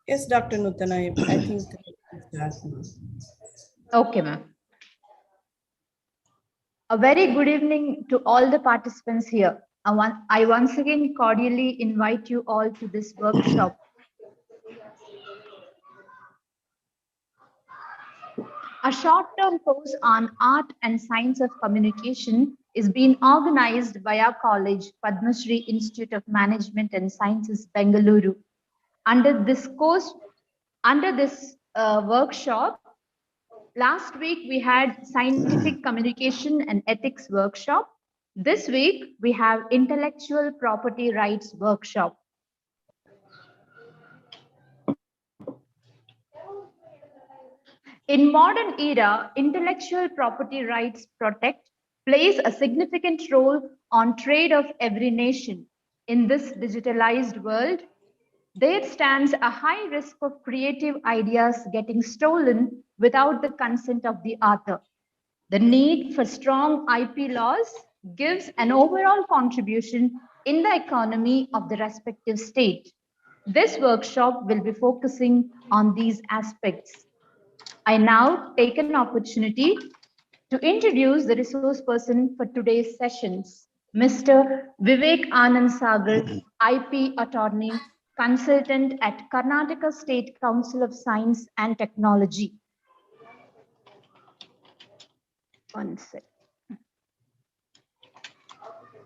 Yes, Dr. Nutan, I think that. Okay, ma'am. A very good evening to all the participants here. I once again cordially invite you all to this workshop. A short-term course on art and science of communication is being organized by our college, Padma Shri Institute of Management and Sciences, Bengaluru. Under this workshop, last week we had scientific communication and ethics workshop. This week we have intellectual property rights workshop. In modern era, intellectual property rights plays a significant role on trade of every nation. In this digitalized world, there stands a high risk of creative ideas getting stolen without the consent of the author. The need for strong IP laws gives an overall contribution in the economy of the respective state. This workshop will be focusing on these aspects. I now take an opportunity to introduce the resource person for today's sessions, Mr. Vivek Anand Sagar, IP attorney, consultant at Karnataka State Council of Science and Technology. One sec.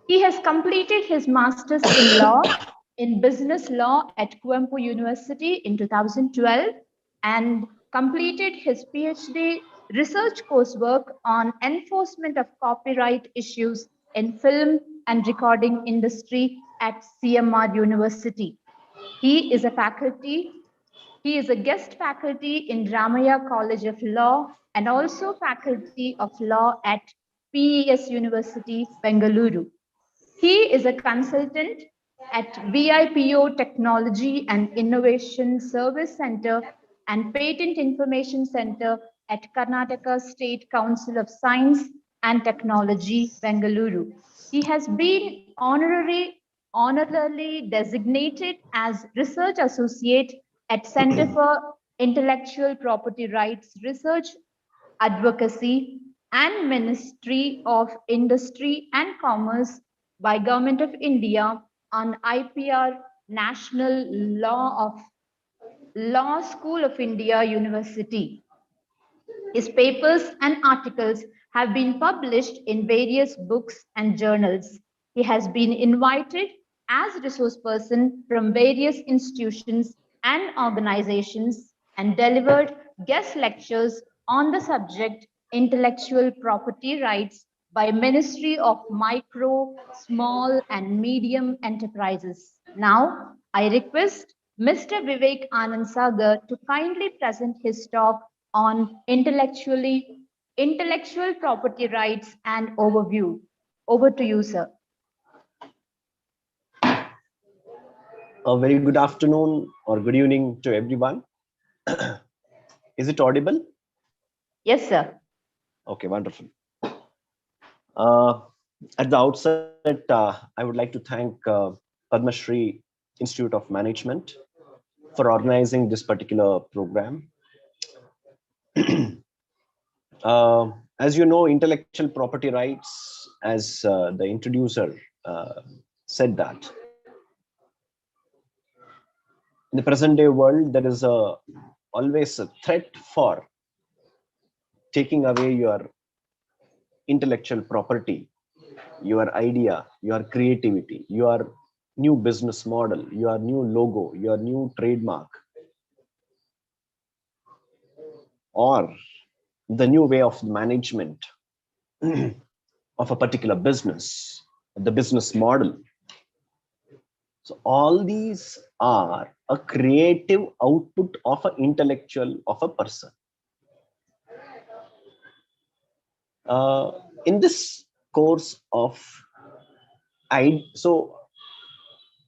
He has completed his master's in law in business law at Kuempu University in 2012 and completed his PhD research coursework on enforcement of copyright issues in film and recording industry at CMR University. He is a guest faculty in Ramaya College of Law and also faculty of law at PES University, Bengaluru. He is a consultant at VIPO Technology and Innovation Service Center and Patent Information Center at Karnataka State Council of Science and Technology, Bengaluru. He has been honorarily designated as Research Associate at Center for Intellectual Property Rights Research Advocacy and Ministry of Industry and Commerce by Government of India on IPR National Law School of India University. His papers and articles have been published in various books and journals. He has been invited as resource person from various institutions and organizations and delivered guest lectures on the subject intellectual property rights by Ministry of Micro, Small and Medium Enterprises. Now, I request Mr. Vivek Anand Sagar to kindly present his talk on intellectual property rights and overview. Over to you, sir. A very good afternoon or good evening to everyone. Is it audible? Yes, sir. Okay, wonderful. At the outset, I would like to thank Padma Shri Institute of Management for organizing this particular program. As you know, intellectual property rights, as the introducer said that, in the present day world, there is always a threat for taking away your intellectual property, your idea, your creativity, your new business model, your new logo, your new trademark, or the new way of management of a particular business, the business model. So all these are a creative output of an intellectual of a person. In this course of so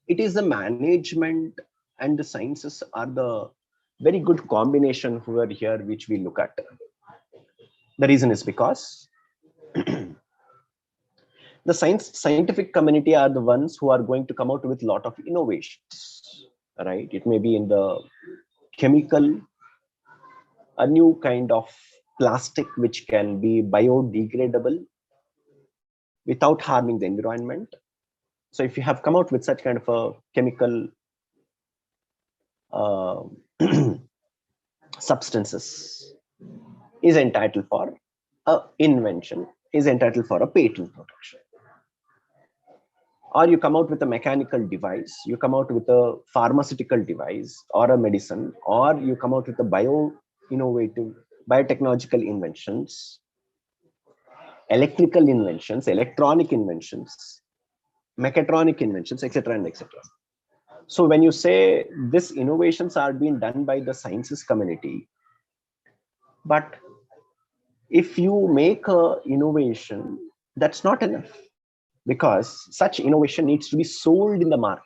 it is the management and the sciences are the very good combination over here which we look at. The reason is because the scientific community are the ones who are going to come out with a lot of innovations, right? It may be in the chemical, a new kind of plastic which can be biodegradable without harming the environment. So if you have come out with such kind of a chemical uh, substances, is entitled for a invention, is entitled for a patent protection. Or you come out with a mechanical device, you come out with a pharmaceutical device or a medicine, or you come out with a innovative biotechnological inventions, electrical inventions, electronic inventions, mechatronic inventions, etc. and etc. So when you say these innovations are being done by the sciences community, but if you make a innovation, that's not enough, because such innovation needs to be sold in the market.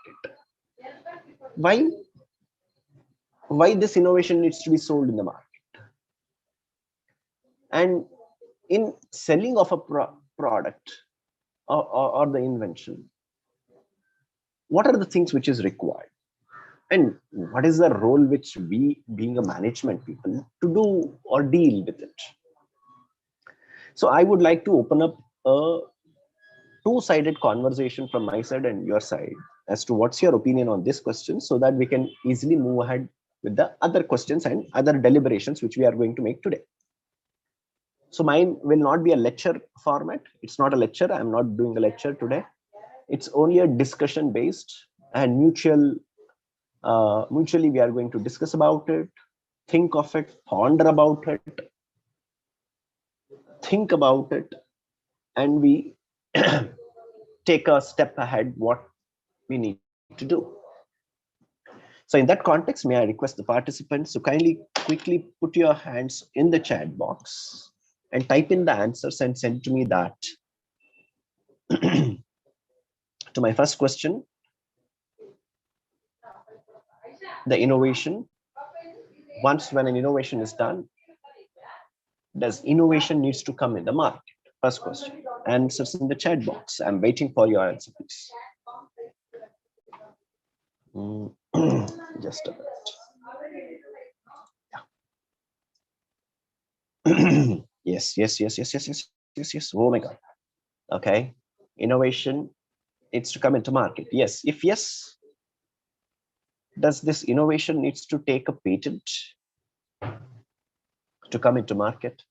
Why? Why this innovation needs to be sold in the market? And in selling of a product or the invention, what are the things which is required? And what is the role which we, being a management people, to do or deal with it? So I would like to open up a two-sided conversation from my side and your side as to what's your opinion on this question, so that we can easily move ahead with the other questions and other deliberations which we are going to make today. So mine will not be a lecture format. It's not a lecture. I'm not doing a lecture today. It's only a discussion based and mutually we are going to discuss about it, think of it, ponder about it, think about it, and we take a step ahead what we need to do. So in that context, may I request the participants to kindly quickly put your hands in the chat box and type in the answers and send to me that. To my first question, the innovation, once when an innovation is done, does innovation needs to come in the market? First question. Answers in the chat box. I'm waiting for your answer, please. Just a minute. Yes. Oh my God. Okay. Innovation needs to come into market. Yes. If yes, does this innovation needs to take a patent to come into market?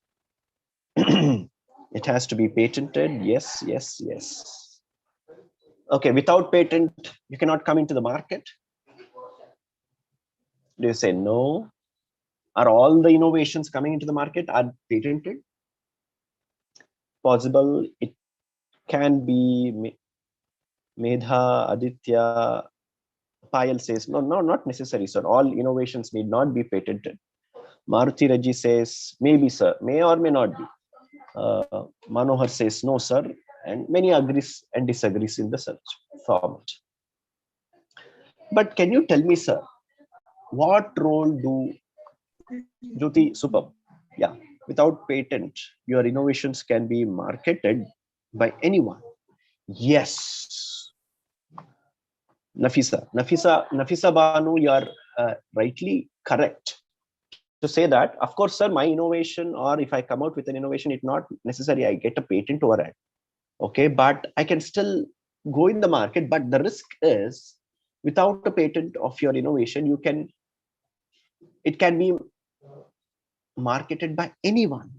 It has to be patented. Yes. Okay. Without patent, you cannot come into the market. Do you say no? Are all the innovations coming into the market are patented? Possible. It can be. Medha, Aditya, Payal says, no, not necessary, sir. All innovations need not be patented. Maruti Raji says, maybe, sir, may or may not be. Manohar says, no, sir. And many agrees and disagrees in the search format. But can you tell me, sir, what role do Jyoti, superb. Yeah, without patent, your innovations can be marketed by anyone. Yes. Nafisa Banu, you are rightly correct to say that. Of course, sir, my innovation, or if I come out with an innovation, it's not necessary I get a patent over it. Okay, but I can still go in the market. But the risk is, without a patent of your innovation, it can be marketed by anyone,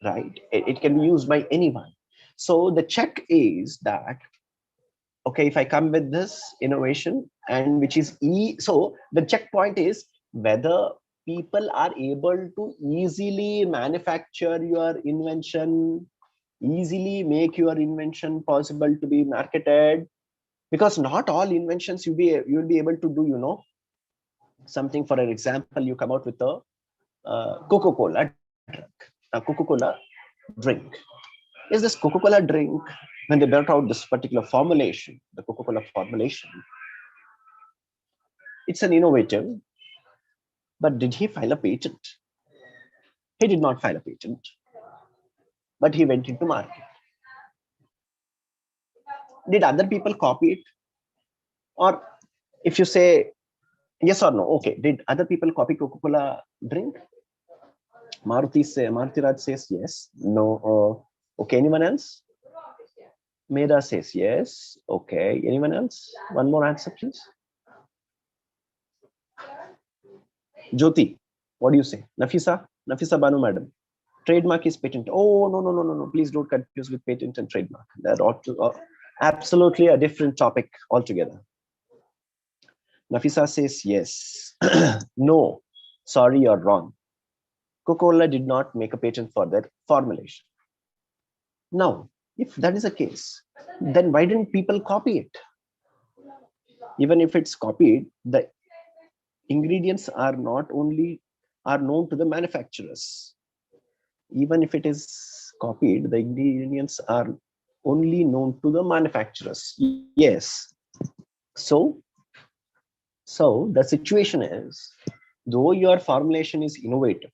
right? It can be used by anyone. So the check is that, okay, if I come with this innovation and which is so the checkpoint is whether people are able to easily manufacture your invention, easily make your invention possible to be marketed, because not all inventions you'll be able to do, something. For an example, you come out with a Coca-Cola drink, a Coca-Cola drink. Is this Coca-Cola drink, when they brought out this particular formulation, the Coca-Cola formulation, it's an innovative, but did he file a patent? He did not file a patent. but he went into market. Did other people copy it? Or if you say yes or no, okay, did other people copy Coca-Cola drink? Maruti Raj says yes. No. Okay, anyone else? Meda says yes. Okay, anyone else? One more answer, please. Jyoti, what do you say? Nafisa Banu madam. Trademark is patent. Oh, no. Please don't confuse with patent and trademark. They're absolutely a different topic altogether. Nafisa says yes. No, sorry, you're wrong. Coca-Cola did not make a patent for that formulation. Now, if that is the case, then why didn't people copy it? Even if it's copied, the ingredients are known to the manufacturers. Even if it is copied, the ingredients are only known to the manufacturers. Yes. So the situation is, though your formulation is innovative,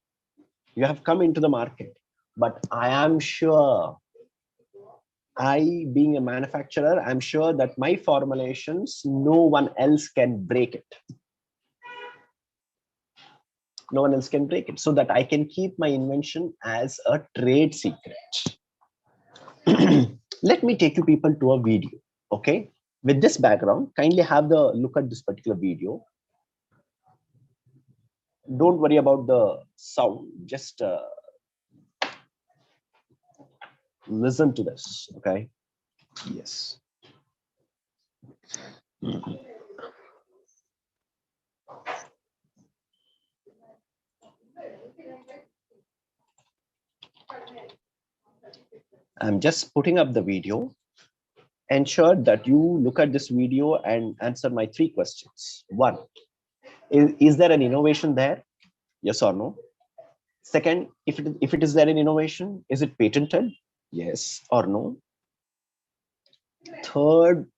you have come into the market, but I am sure, being a manufacturer, I'm sure that my formulations, no one else can break it. No one else can break it, so that I can keep my invention as a trade secret. Let me take you people to a video. Okay, with this background, kindly have the look at this particular video. Don't worry about the sound, just listen to this. Okay, yes. I'm just putting up the video. Ensure that you look at this video and answer my 3 questions. 1, is there an innovation there? Yes or no? Second, if it is there an innovation, is it patented? Yes or no? Third,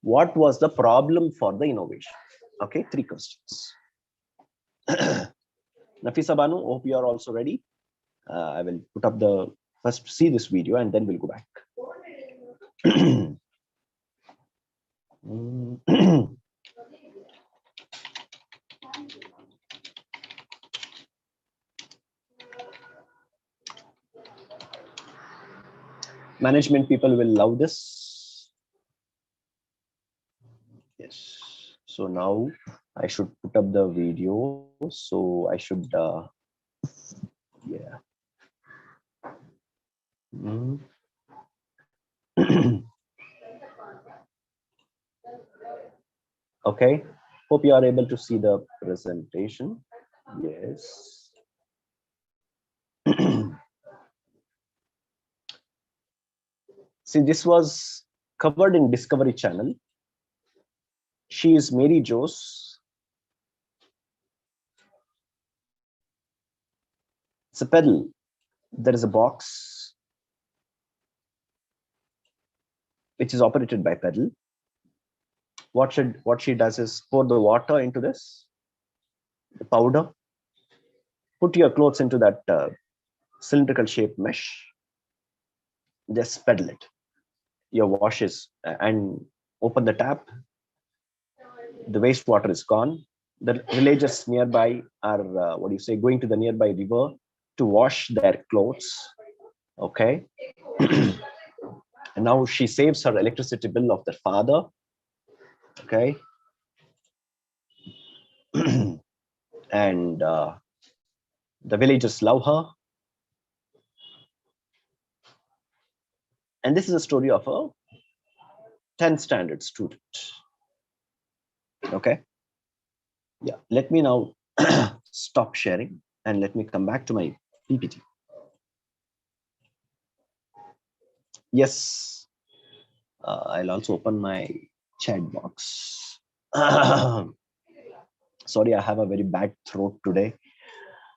what was the problem for the innovation? Okay, 3 questions. Nafisa Banu, hope you are also ready. I will put up the first, see this video, and then we'll go back. Management people will love this. Yes. So now I should put up the video. So I should, yeah. Okay. Hope you are able to see the presentation. Yes. See, this was covered in Discovery Channel. She is Mary Jose. It's a pedal. There is a box which is operated by pedal. What she does is pour the water into this, the powder. Put your clothes into that cylindrical shaped mesh. Just pedal it. Your wash is and open the tap. The wastewater is gone. The villagers nearby are going to the nearby river to wash their clothes. Okay. And now she saves her electricity bill of their father. Okay. And the villagers love her. And this is a story of a 10th standard student. Okay. Yeah. Let me now stop sharing and let me come back to my PPT. Yes. I'll also open my chat box. Sorry, I have a very bad throat today.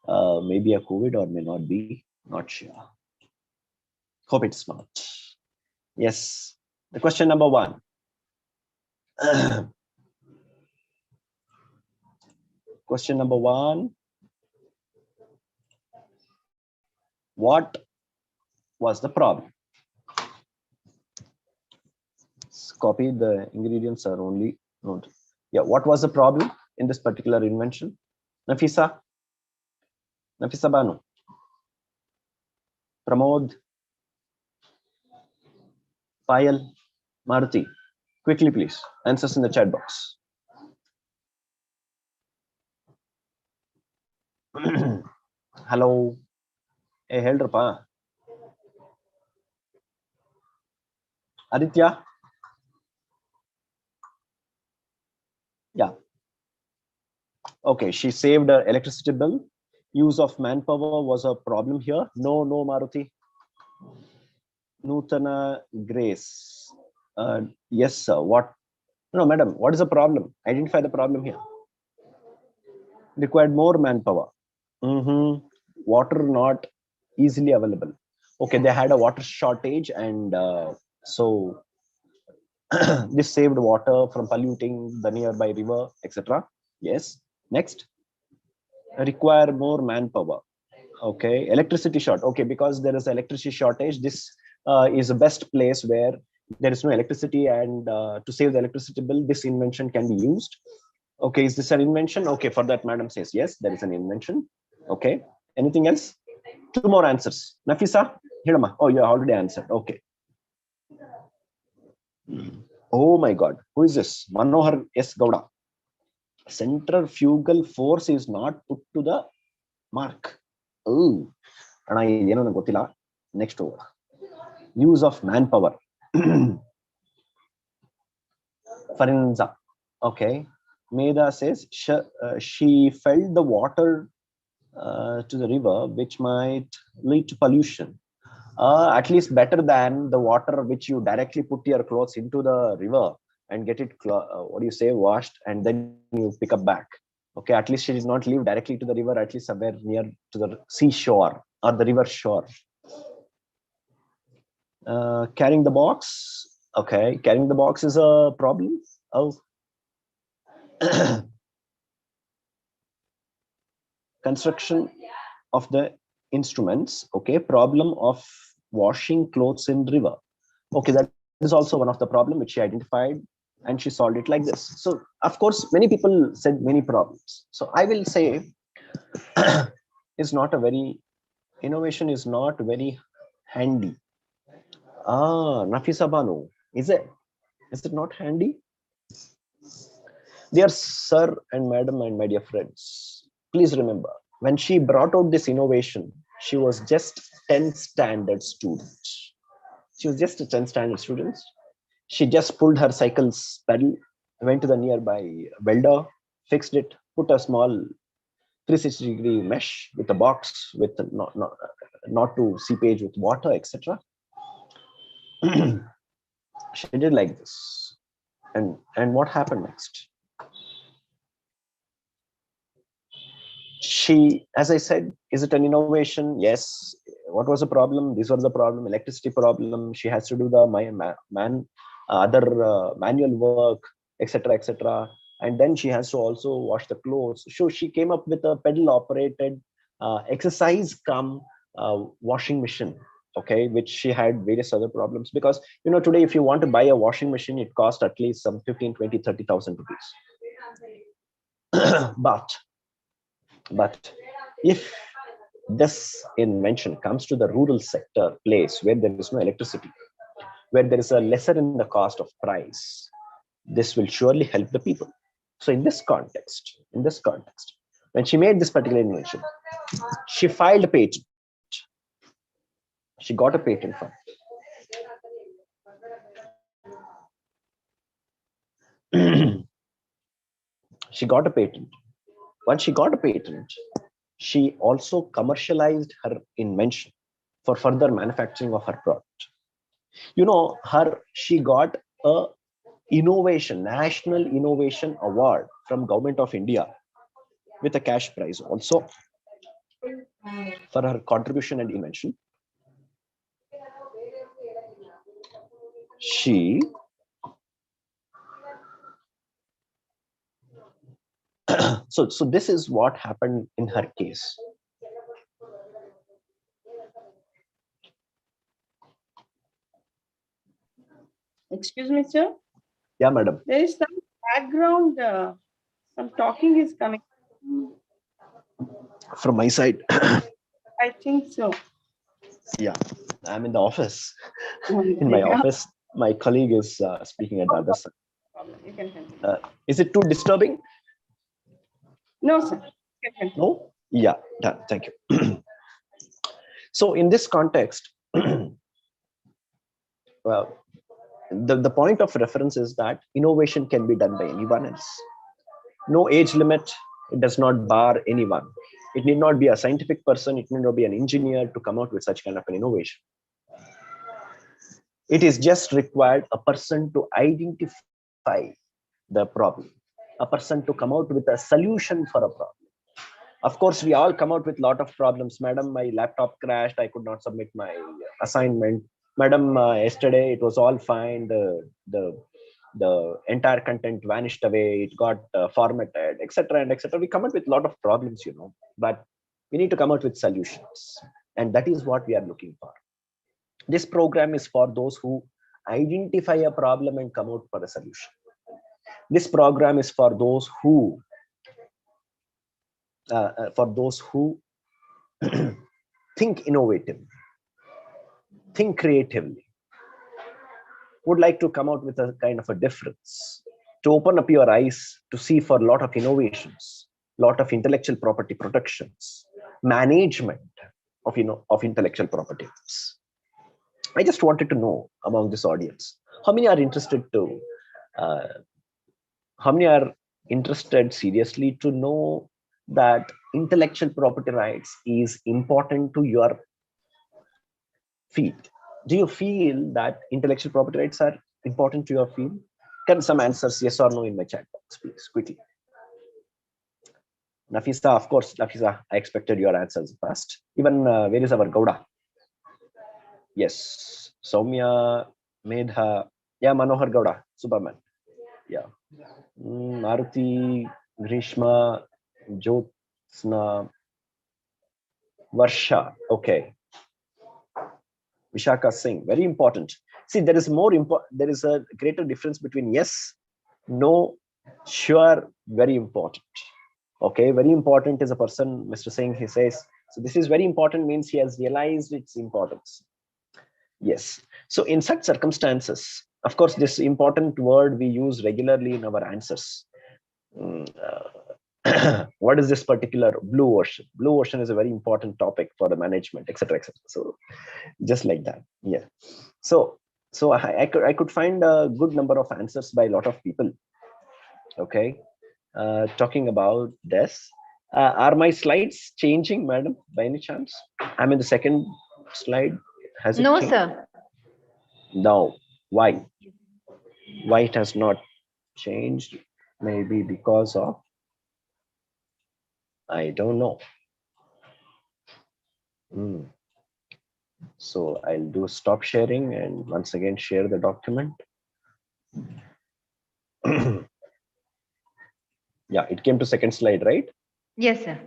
Maybe a COVID or may not be, not sure. Hope it's not. Yes, the question number 1. Question number 1. What was the problem? Copy, the ingredients are only noted. Yeah, what was the problem in this particular invention? Nafisa Banu, Pramod, Payal, Maruti, quickly please, answers in the chat box. Hello. Hey, Heldrapa. Aditya? Yeah. Okay, she saved her electricity bill. Use of manpower was a problem here. No, Maruti. Nutana Grace. Yes, sir. What? No, madam, what is the problem? Identify the problem here. Required more manpower. Water not easily available. Okay, they had a water shortage, and so this saved water from polluting the nearby river, etc. Yes. Next, require more manpower. Okay, electricity short. Okay, because there is electricity shortage, this is the best place where there is no electricity, and to save the electricity bill, this invention can be used. Okay, is this an invention? Okay, for that, madam says yes, there is an invention. Okay, anything else? Two more answers. Nafisa, Hirama. Oh, you already answered. Okay. Oh my God, who is this? Manohar S. Gowda. Centrifugal force is not put to the mark. Oh, next over. Use of manpower. Farinza. Okay. Meda says she felt the water to the river, which might lead to pollution. At least better than the water which you directly put your clothes into the river and get it, what do you say, washed, and then you pick up back. Okay, at least she did not leave directly to the river, at least somewhere near to the seashore or the river shore. Carrying the box. Okay, carrying the box is a problem. Oh. Construction of the instruments. Okay, problem of washing clothes in river. Okay, that is also one of the problem which she identified, and she solved it like this. So of course many people said many problems, so I will say is not a very, innovation is not very handy. Nafisa Banu, is it not handy? Dear sir and madam and my dear friends, please remember, when she brought out this innovation, she was just 10th standard student. She was just a 10th standard student. She just pulled her cycle's pedal, went to the nearby welder, fixed it, put a small 360-degree mesh with a box with not to seepage with water, etc. She did like this. And what happened next? She, as I said, is it an innovation? Yes. What was the problem? These were the problem: electricity problem. She has to do the other manual work, etc., etc. And then she has to also wash the clothes. So she came up with a pedal operated exercise come washing machine. Okay, which she had various other problems, because today if you want to buy a washing machine, it costs at least some 15, 20, 30,000 rupees. But if this invention comes to the rural sector place where there is no electricity, where there is a lesser in the cost of price, this will surely help the people. So in this context, when she made this particular invention, she filed a patent. She got a patent for it. She got a patent. Once she got a patent, she also commercialized her invention for further manufacturing of her product. She got a national innovation award from Government of India with a cash prize also for her contribution and invention. She so this is what happened in her case. Excuse me, sir. Yeah, madam. There is some background, some talking is coming. From my side, I think so. yeah, I'm in the office. Okay. In my office, my colleague is speaking at the other side. You can continue. Is it too disturbing? No, sir. You can continue. No? Yeah, done. Thank you. So in this context, well, the point of reference is that innovation can be done by anyone else. No age limit. It does not bar anyone. It need not be a scientific person. It need not be an engineer to come out with such kind of an innovation. It is just required a person to identify the problem, a person to come out with a solution for a problem. Of course, we all come out with a lot of problems. Madam, my laptop crashed. I could not submit my assignment. Madam, yesterday it was all fine. The entire content vanished away. It got formatted, etc. and etc. We come out with a lot of problems, but we need to come out with solutions, and that is what we are looking for. This program is for those who identify a problem and come out for a solution. This program is for those who think innovatively, think creatively, would like to come out with a kind of a difference, to open up your eyes to see for a lot of innovations, lot of intellectual property protections, management of intellectual property. I just wanted to know among this audience, how many are interested seriously to know that intellectual property rights is important to your field? Do you feel that intellectual property rights are important to your field? Can some answers yes or no in my chat box, please, quickly. Nafisa, of course, Nafisa, I expected your answers first. Even where is our Gouda? Yes, Soumya, Medha, yeah, Manohar Gouda, Superman. Yeah. Maruti, Grishma, Jyotsna, Varsha. Okay. Vishaka Singh, very important. See, there is there is a greater difference between yes, no, sure, very important. Okay, very important is a person, Mr. Singh, he says, so this is very important means he has realized its importance. Yes. So in such circumstances, of course, this important word we use regularly in our answers. What is this particular blue ocean? Blue ocean is a very important topic for the management, etc., etc. So just like that, yeah. So I could find a good number of answers by a lot of people. Okay, talking about this. Are my slides changing, madam, by any chance? I'm in the second slide. Has it No, changed? sir. No. Why? Why it has not changed? Maybe because of, I don't know. So I'll do stop sharing and once again share the document. Yeah, it came to second slide, right? Yes, sir.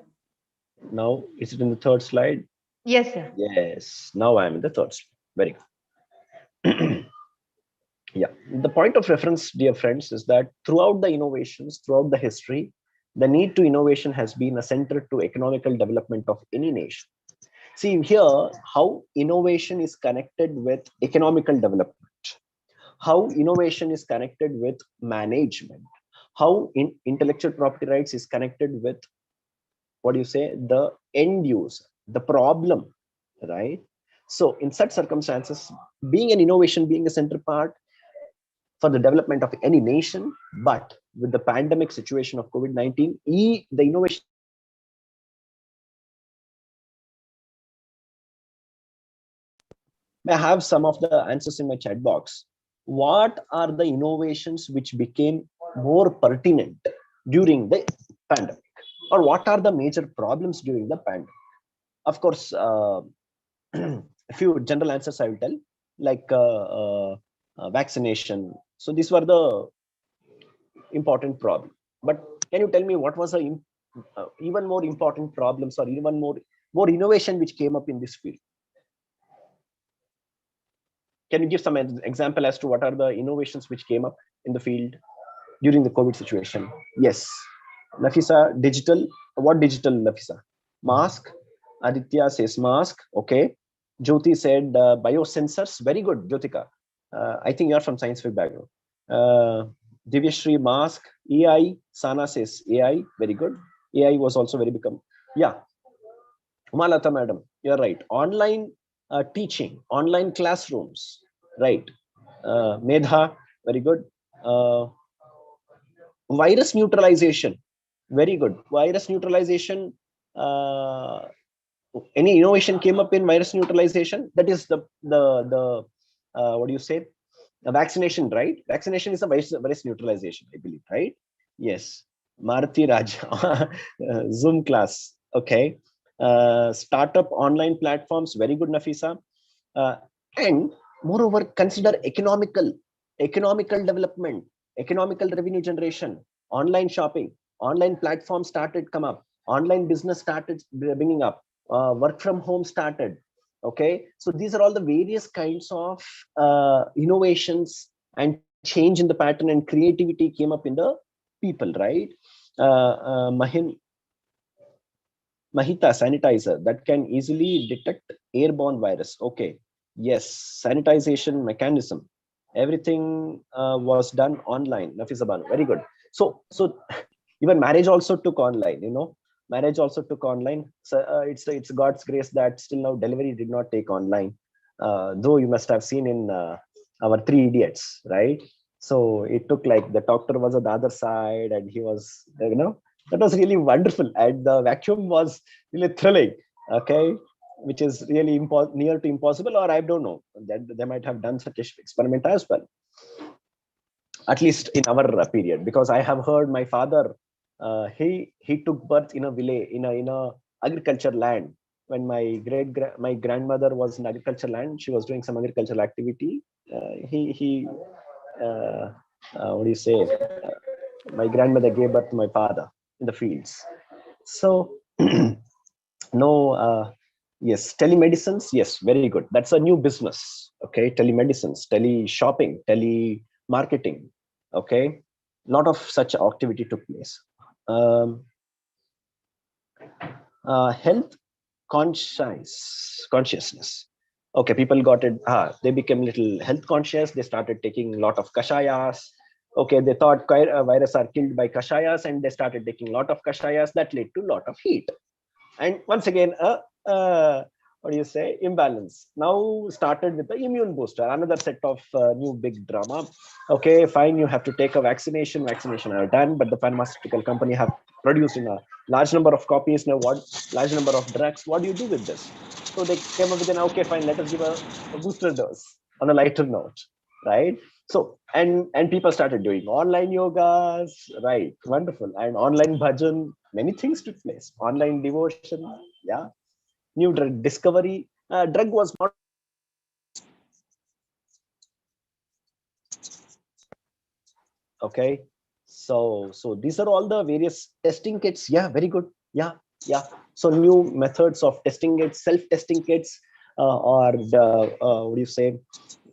Now, is it in the third slide? Yes, sir. Yes, now I'm in the third slide. Very good. Yeah, the point of reference, dear friends, is that throughout the innovations, throughout the history, the need to innovation has been a center to economical development of any nation. See here how innovation is connected with economical development, how innovation is connected with management, how intellectual property rights is connected with, what do you say, the end user, the problem, right? So in such circumstances, being an innovation, being a center part for the development of any nation, but with the pandemic situation of COVID-19, the innovation may have some of the answers in my chat box. What are the innovations which became more pertinent during the pandemic? Or what are the major problems during the pandemic? Of course, a few general answers I will tell, like vaccination. So these were the important problem. But can you tell me what was the even more important problems or even more innovation which came up in this field? Can you give some example as to what are the innovations which came up in the field during the COVID situation? Yes. Nafisa, digital. What digital, Nafisa? Mask. Aditya says mask. Okay. Jyoti said biosensors. Very good, Jyotika. I think you're from scientific background. Divyashri, mask. AI. Sana says AI. Very good. AI was also very become. Yeah. Umalata madam, you're right. Online teaching, online classrooms. Right. Medha, very good. Virus neutralization, very good. Virus neutralization. Uh, any innovation came up in virus neutralization? That is the what do you say? A vaccination, right? Vaccination is a virus neutralization, I believe, right? Yes. Maruti Raj, Zoom class. Okay. Startup online platforms, very good, Nafisa. Uh, and moreover, consider economical development, economical revenue generation, online shopping, online platforms started come up, online business started bringing up, work from home started. Okay, so these are all the various kinds of innovations and change in the pattern and creativity came up in the people, right? Mahita sanitizer that can easily detect airborne virus. Okay, yes, sanitization mechanism. Everything was done online. Nafisaban, very good. So even marriage also took online. Marriage also took online. So it's God's grace that still now delivery did not take online. Though you must have seen in our Three Idiots, right? So it took like the doctor was on the other side, and he was, that was really wonderful, and the vacuum was really thrilling. Okay, which is really near to impossible, or I don't know that they might have done such an experiment as well, at least in our period, because I have heard my father, he took birth in a village, in a agriculture land. When my grandmother was in agriculture land, she was doing some agricultural activity. He what do you say? My grandmother gave birth to my father in the fields. So no, yes, telemedicines. Yes, very good. That's a new business. Okay, telemedicines, tele shopping, tele marketing. Okay, lot of such activity took place. Health consciousness. Okay, people got it. They became little health conscious. They started taking a lot of kashayas. Okay, they thought virus are killed by kashayas, and they started taking a lot of kashayas. That led to a lot of heat. And once again, what do you say, imbalance now started with the immune booster, another set of new big drama. Okay, fine, you have to take a vaccination are done, but the pharmaceutical company have produced in a large number of copies. Now what, large number of drugs, what do you do with this? So they came up with an, okay, fine, let us give a booster dose on a lighter note, right? So and people started doing online yogas, right? Wonderful. And online bhajan, many things took place, online devotion. Yeah, new drug discovery. Drug was not. Okay, so these are all the various testing kits. Yeah, very good. Yeah. So new methods of testing kits, self-testing kits, or the what do you say,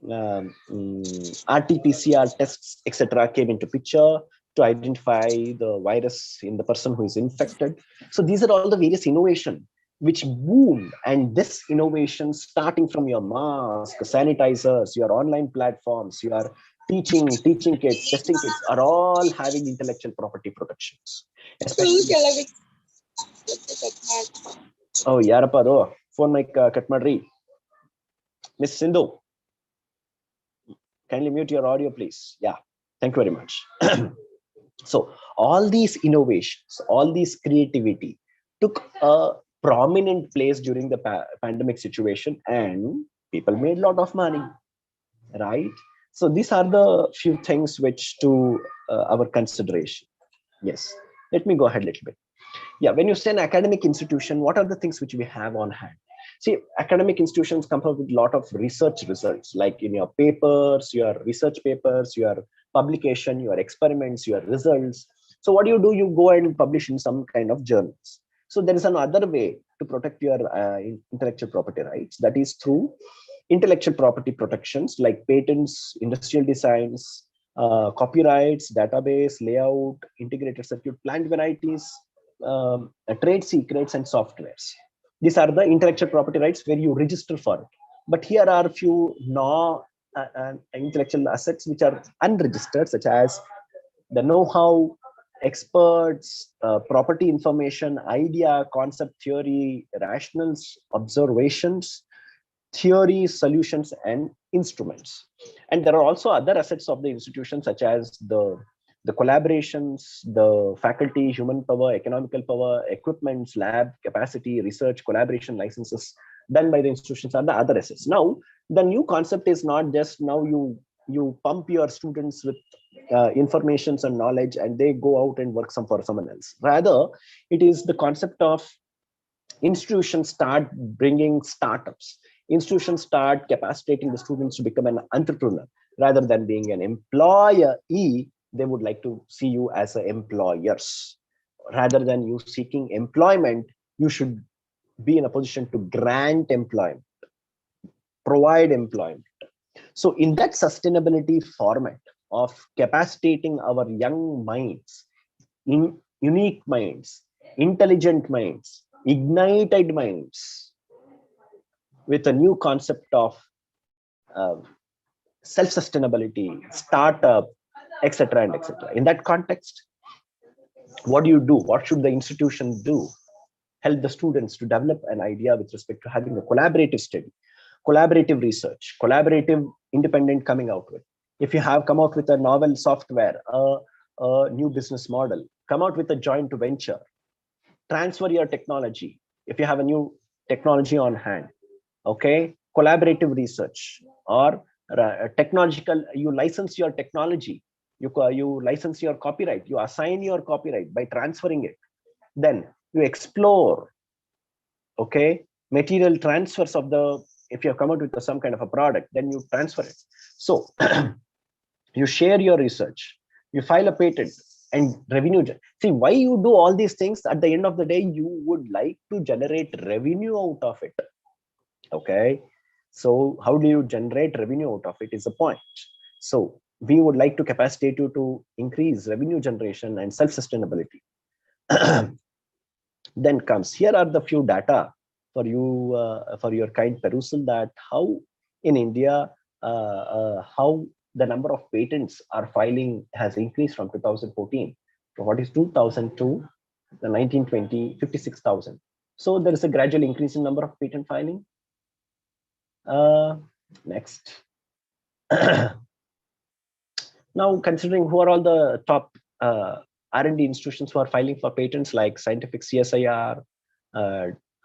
RT-PCR tests, etc., came into picture to identify the virus in the person who is infected. So these are all the various innovation which boomed, and this innovation starting from your mask, sanitizers, your online platforms, your teaching kits, testing kits are all having intellectual property protections. Especially, oh, Yarapado, phone mic cut madri. Miss Sindhu, kindly mute your audio, please. Yeah, thank you very much. So all these innovations, all these creativity took a prominent place during the pandemic situation, and people made a lot of money, right? So these are the few things which to our consideration. Yes, let me go ahead a little bit. Yeah, when you say an academic institution, what are the things which we have on hand? See, academic institutions come up with a lot of research results, like in your papers, your research papers, your publication, your experiments, your results. So what do? You go and publish in some kind of journals. So there is another way to protect your intellectual property rights. That is through Intellectual property protections like patents, industrial designs, copyrights, database, layout, integrated circuit, plant varieties, trade secrets, and softwares. These are the intellectual property rights where you register for it. But here are a few intellectual assets which are unregistered, such as the know-how, experts, property information, idea, concept, theory, rationals, observations, theory, solutions, and instruments. And there are also other assets of the institution, such as the collaborations, the faculty, human power, economical power, equipments, lab capacity, research, collaboration, licenses done by the institutions are the other assets. Now, the new concept is not just now you pump your students with informations and knowledge and they go out and work for someone else. Rather, it is the concept of institutions start bringing startups. Institutions start capacitating the students to become an entrepreneur rather than being an employee. They would like to see you as employers. Rather than you seeking employment, you should be in a position to grant employment, provide employment. So in that sustainability format of capacitating our young minds, unique minds, intelligent minds, ignited minds, with a new concept of self-sustainability, startup, etc. and etc. In that context, what do you do? What should the institution do? Help the students to develop an idea with respect to having a collaborative study, collaborative research, collaborative independent coming out with. If you have come out with a novel software, a new business model, come out with a joint venture, transfer your technology. If you have a new technology on hand, okay, collaborative research or technological, you license your technology, you license your copyright, you assign your copyright by transferring it. Then you explore, okay, material transfers of the, if you have come out with some kind of a product, then you transfer it. So you share your research, you file a patent, and revenue. See, why you do all these things? At the end of the day, you would like to generate revenue out of it. Okay, so how do you generate revenue out of it is the point. So we would like to capacitate you to increase revenue generation and self-sustainability. Then comes, here are the few data for you, for your kind perusal, that how in India, how the number of patents are filing has increased from 2014 to what is 2002, the 1920, 56,000. So there is a gradual increase in number of patent filing. Next. Now, considering who are all the top R&D institutions who are filing for patents, like scientific CSIR,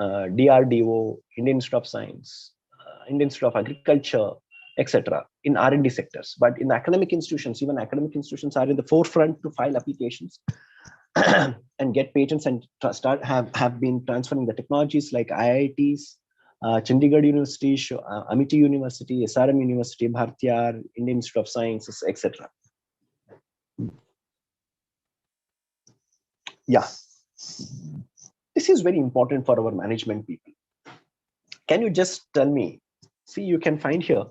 DRDO, Indian Institute of Science, Indian Institute of Agriculture, etc. in R&D sectors. But in academic institutions, even academic institutions are in the forefront to file applications and get patents and have been transferring the technologies like IITs, Chandigarh University, Amity University, SRM University, Bhartiyar, Indian Institute of Sciences, etc. Yeah, this is very important for our management people. Can you just tell me? See, you can find here.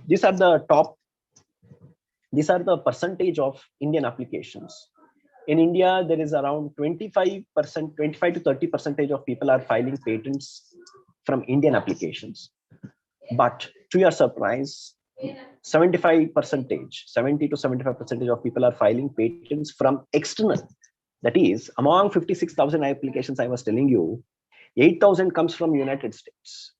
These are the top. These are the percentage of Indian applications. In India, there is around 25%, 25 to 30% of people are filing patents from Indian applications. But to your surprise, 75%, 70 to 75% of people are filing patents from external. That is, among 56,000 applications I was telling you, 8,000 comes from United States,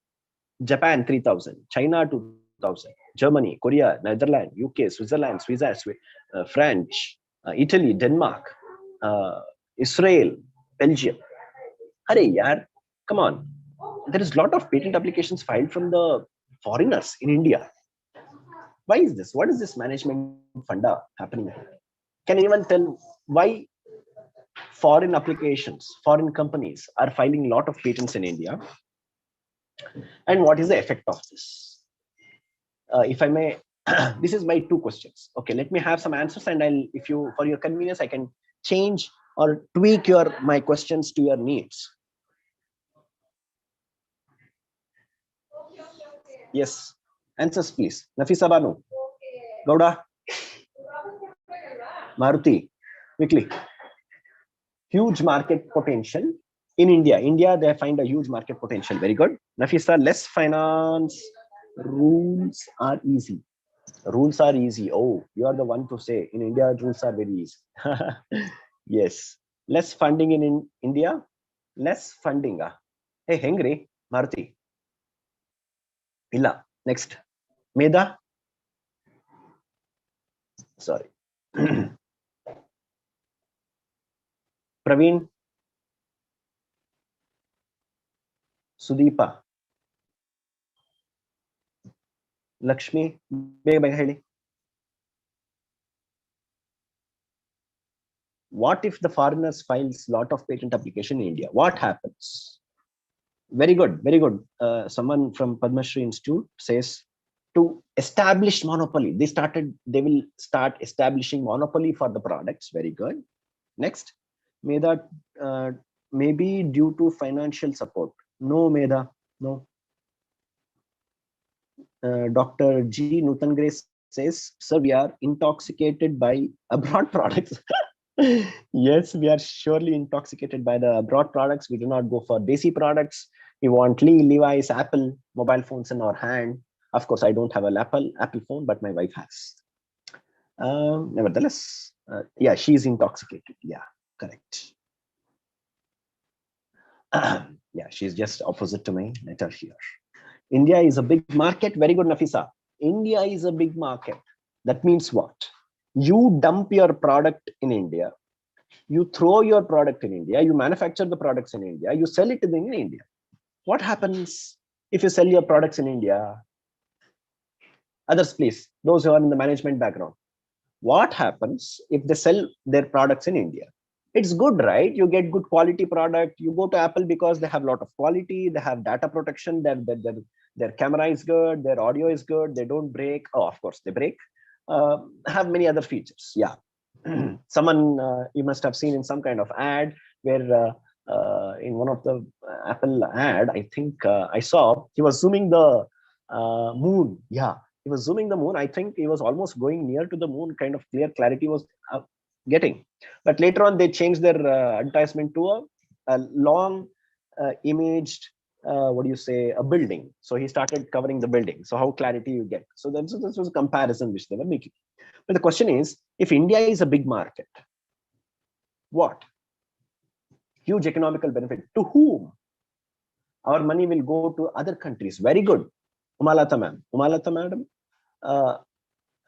Japan 3,000, China 2,000, Germany, Korea, Netherlands, UK, Switzerland, French, Italy, Denmark, Israel, Belgium. Hurry, yaar, come on. There is a lot of patent applications filed from the foreigners in India. Why is this? What is this management funda happening here? Can anyone tell why foreign applications, foreign companies are filing a lot of patents in India? And what is the effect of this? If I may, this is my two questions. Okay, let me have some answers, and I'll, if you, for your convenience, I can change or tweak my questions to your needs. Yes, answers please. Nafisa Banu, Gauda, Maruti, quickly. Huge market potential in India. They find a huge market potential. Very good. Nafisa, less finance. Rules are easy. Rules are easy. Oh, you are the one to say. In India, rules are very easy. Yes. Less funding in India. Less funding. Hey, Hengri, Maruti. Illa. Next. Meda. Sorry. Praveen. Sudeepa. Lakshmi. Bega bega heli. What if the foreigners files lot of patent application in India? What happens? Very good, very good. Someone from Padma Shri Institute says to establish monopoly. They will start establishing monopoly for the products. Very good. Next, Meda, maybe due to financial support. No, Meda, no. Dr. G. Nutan Grace says, sir, we are intoxicated by abroad products. Yes, we are surely intoxicated by the abroad products. We do not go for desi products. We want Lee, Levi's, Apple mobile phones in our hand. Of course, I don't have an Apple phone, but my wife has. Nevertheless, yeah, she's intoxicated. Yeah, correct. Yeah, she's just opposite to me. Let her hear. India is a big market. Very good, Nafisa. India is a big market. That means what? You dump your product in India. You throw your product in India. You manufacture the products in India. You sell it in India. What happens if you sell your products in India? Others, please. Those who are in the management background. What happens if they sell their products in India? It's good, right? You get good quality product. You go to Apple because they have a lot of quality. They have data protection. Their camera is good. Their audio is good. They don't break. Oh, of course, they break. Have many other features. Yeah. Someone you must have seen in some kind of ad where in one of the Apple ad, I think I saw he was zooming the moon. Yeah, he was zooming the moon. I think he was almost going near to the moon. Kind of clear clarity was getting, but later on they changed their advertisement to a long imaged what do you say, a building. So he started covering the building. So how clarity you get? So this was a comparison which they were making. But the question is, if India is a big market, what? Huge economical benefit. To whom? Our money will go to other countries. Very good. Umalata ma'am. Umalata madam,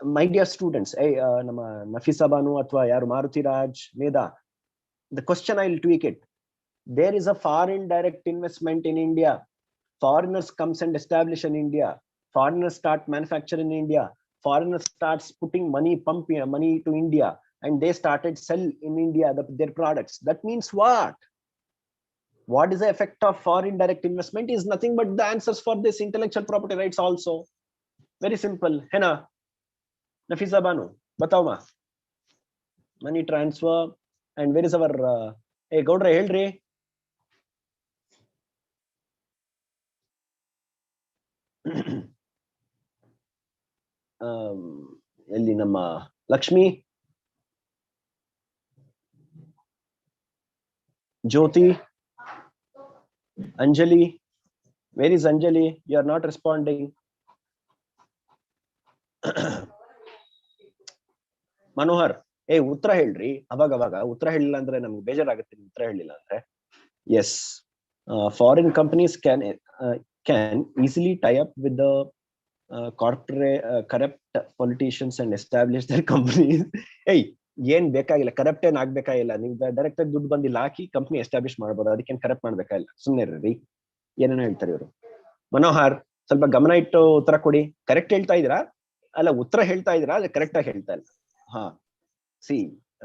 my dear students, nama Nafisa Banu athwa yaru Maruti Raj, Meda, the question I'll tweak it. There is a foreign direct investment in India. Foreigners comes and establish in India. Foreigners start manufacturing in India. Foreigners starts putting money, pumping money to India, and they started sell in India their products. That means what? What is the effect of foreign direct investment? Is nothing but the answers for this intellectual property rights also. Very simple. Hena, Nafisa Banu, batao ma. Money transfer, and where is our hey Gaudre ಹೇಳ್ರಿ. ಎಲ್ಲಿ ನಮ್ಮ Lakshmi, Jyoti, Anjali. Where is Anjali? You are not responding. Manohar, hey, ಉತ್ತರ ಹೇಳ್ರಿ. ಅವಾಗ ಉತ್ತರ ಹೇಳಿಲ್ಲ ಅಂದ್ರೆ ನಮ್ಗೆ ಬೇಜಾರಾಗುತ್ತೆ. ಉತ್ತರ ಹೇಳಿಲ್ಲ ಅಂದ್ರೆ. Yes, foreign companies can easily tie up with the corporate corrupt politicians and establish their companies. Hey, ಏನ್ ಬೇಕಾಗಿಲ್ಲ, ಕರಪ್ಟ್ ಏನ್ ಆಗ್ಬೇಕಾಗಿಲ್ಲ. ನೀವು ಡೈರೆಕ್ಟ್ ಆಗಿ ದುಡ್ಡು ಬಂದಿಲ್ಲ ಹಾಕಿ ಕಂಪ್ನಿ ಎಸ್ಟಾಬ್ಲಿಷ್ ಮಾಡ್ಬೋದು. ಅದಕ್ಕೇನ್ ಕರಪ್ಟ್ ಮಾಡ್ಬೇಕಾಗಿಲ್ಲ. ಸುಮ್ಮನೆ ಇರ್ರಿ. ಏನೇನೋ ಹೇಳ್ತಾರೆ ಇವರು. ಮನೋಹರ್, ಸ್ವಲ್ಪ ಗಮನ ಇಟ್ಟು ಉತ್ತರ ಕೊಡಿ. ಕರೆಕ್ಟ್ ಹೇಳ್ತಾ ಇದ್ದೀರಾ? ಅಲ್ಲ, ಉತ್ತರ ಹೇಳ್ತಾ ಇದ್ದೀರಾ? ಅದೇ ಕರೆಕ್ಟ್ ಆಗಿ ಹೇಳ್ತಾ ಇಲ್ಲ. ಹಾ, C,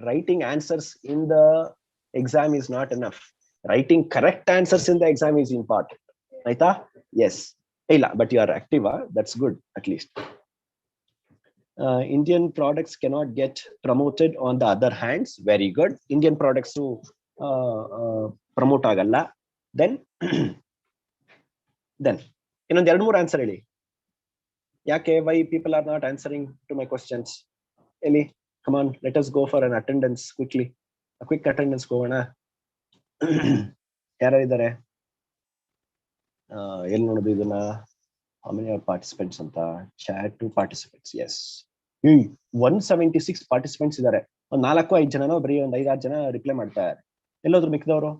writing answers in the exam is not enough. Writing correct answers in the exam is important. Aita? Yes. Illa, but you are active. That's good, at least. Indian products cannot get promoted on the other hands. Very good. Indian products to promote agalla. Then ಇನ್ನೊಂದು 2-3 answer ಹೇಳಿ. Yake, why people are not answering to my questions? Eli, come on, let us go for an attendance quickly. A quick attendance ಹೋಗೋಣ. ಯಾರು ಇದ್ದಾರೆ? ಎಲ್ಲಿ ನೋಡೋದು ಇದನ್ನ? How many are participants ಅಂತ? Chat to participants. Yes. 176 participants ಇದ್ದಾರೆ. ಒಂದು 4-5 ಜನನೋ ಬರೀ ಒಂದು 5-6 ಜನ ರಿಪ್ಲೈ ಮಾಡ್ತಾ ಇದ್ದಾರೆ. ಎಲ್ಲೋದ್ರು ಮಿಕ್ಕಿದವರು?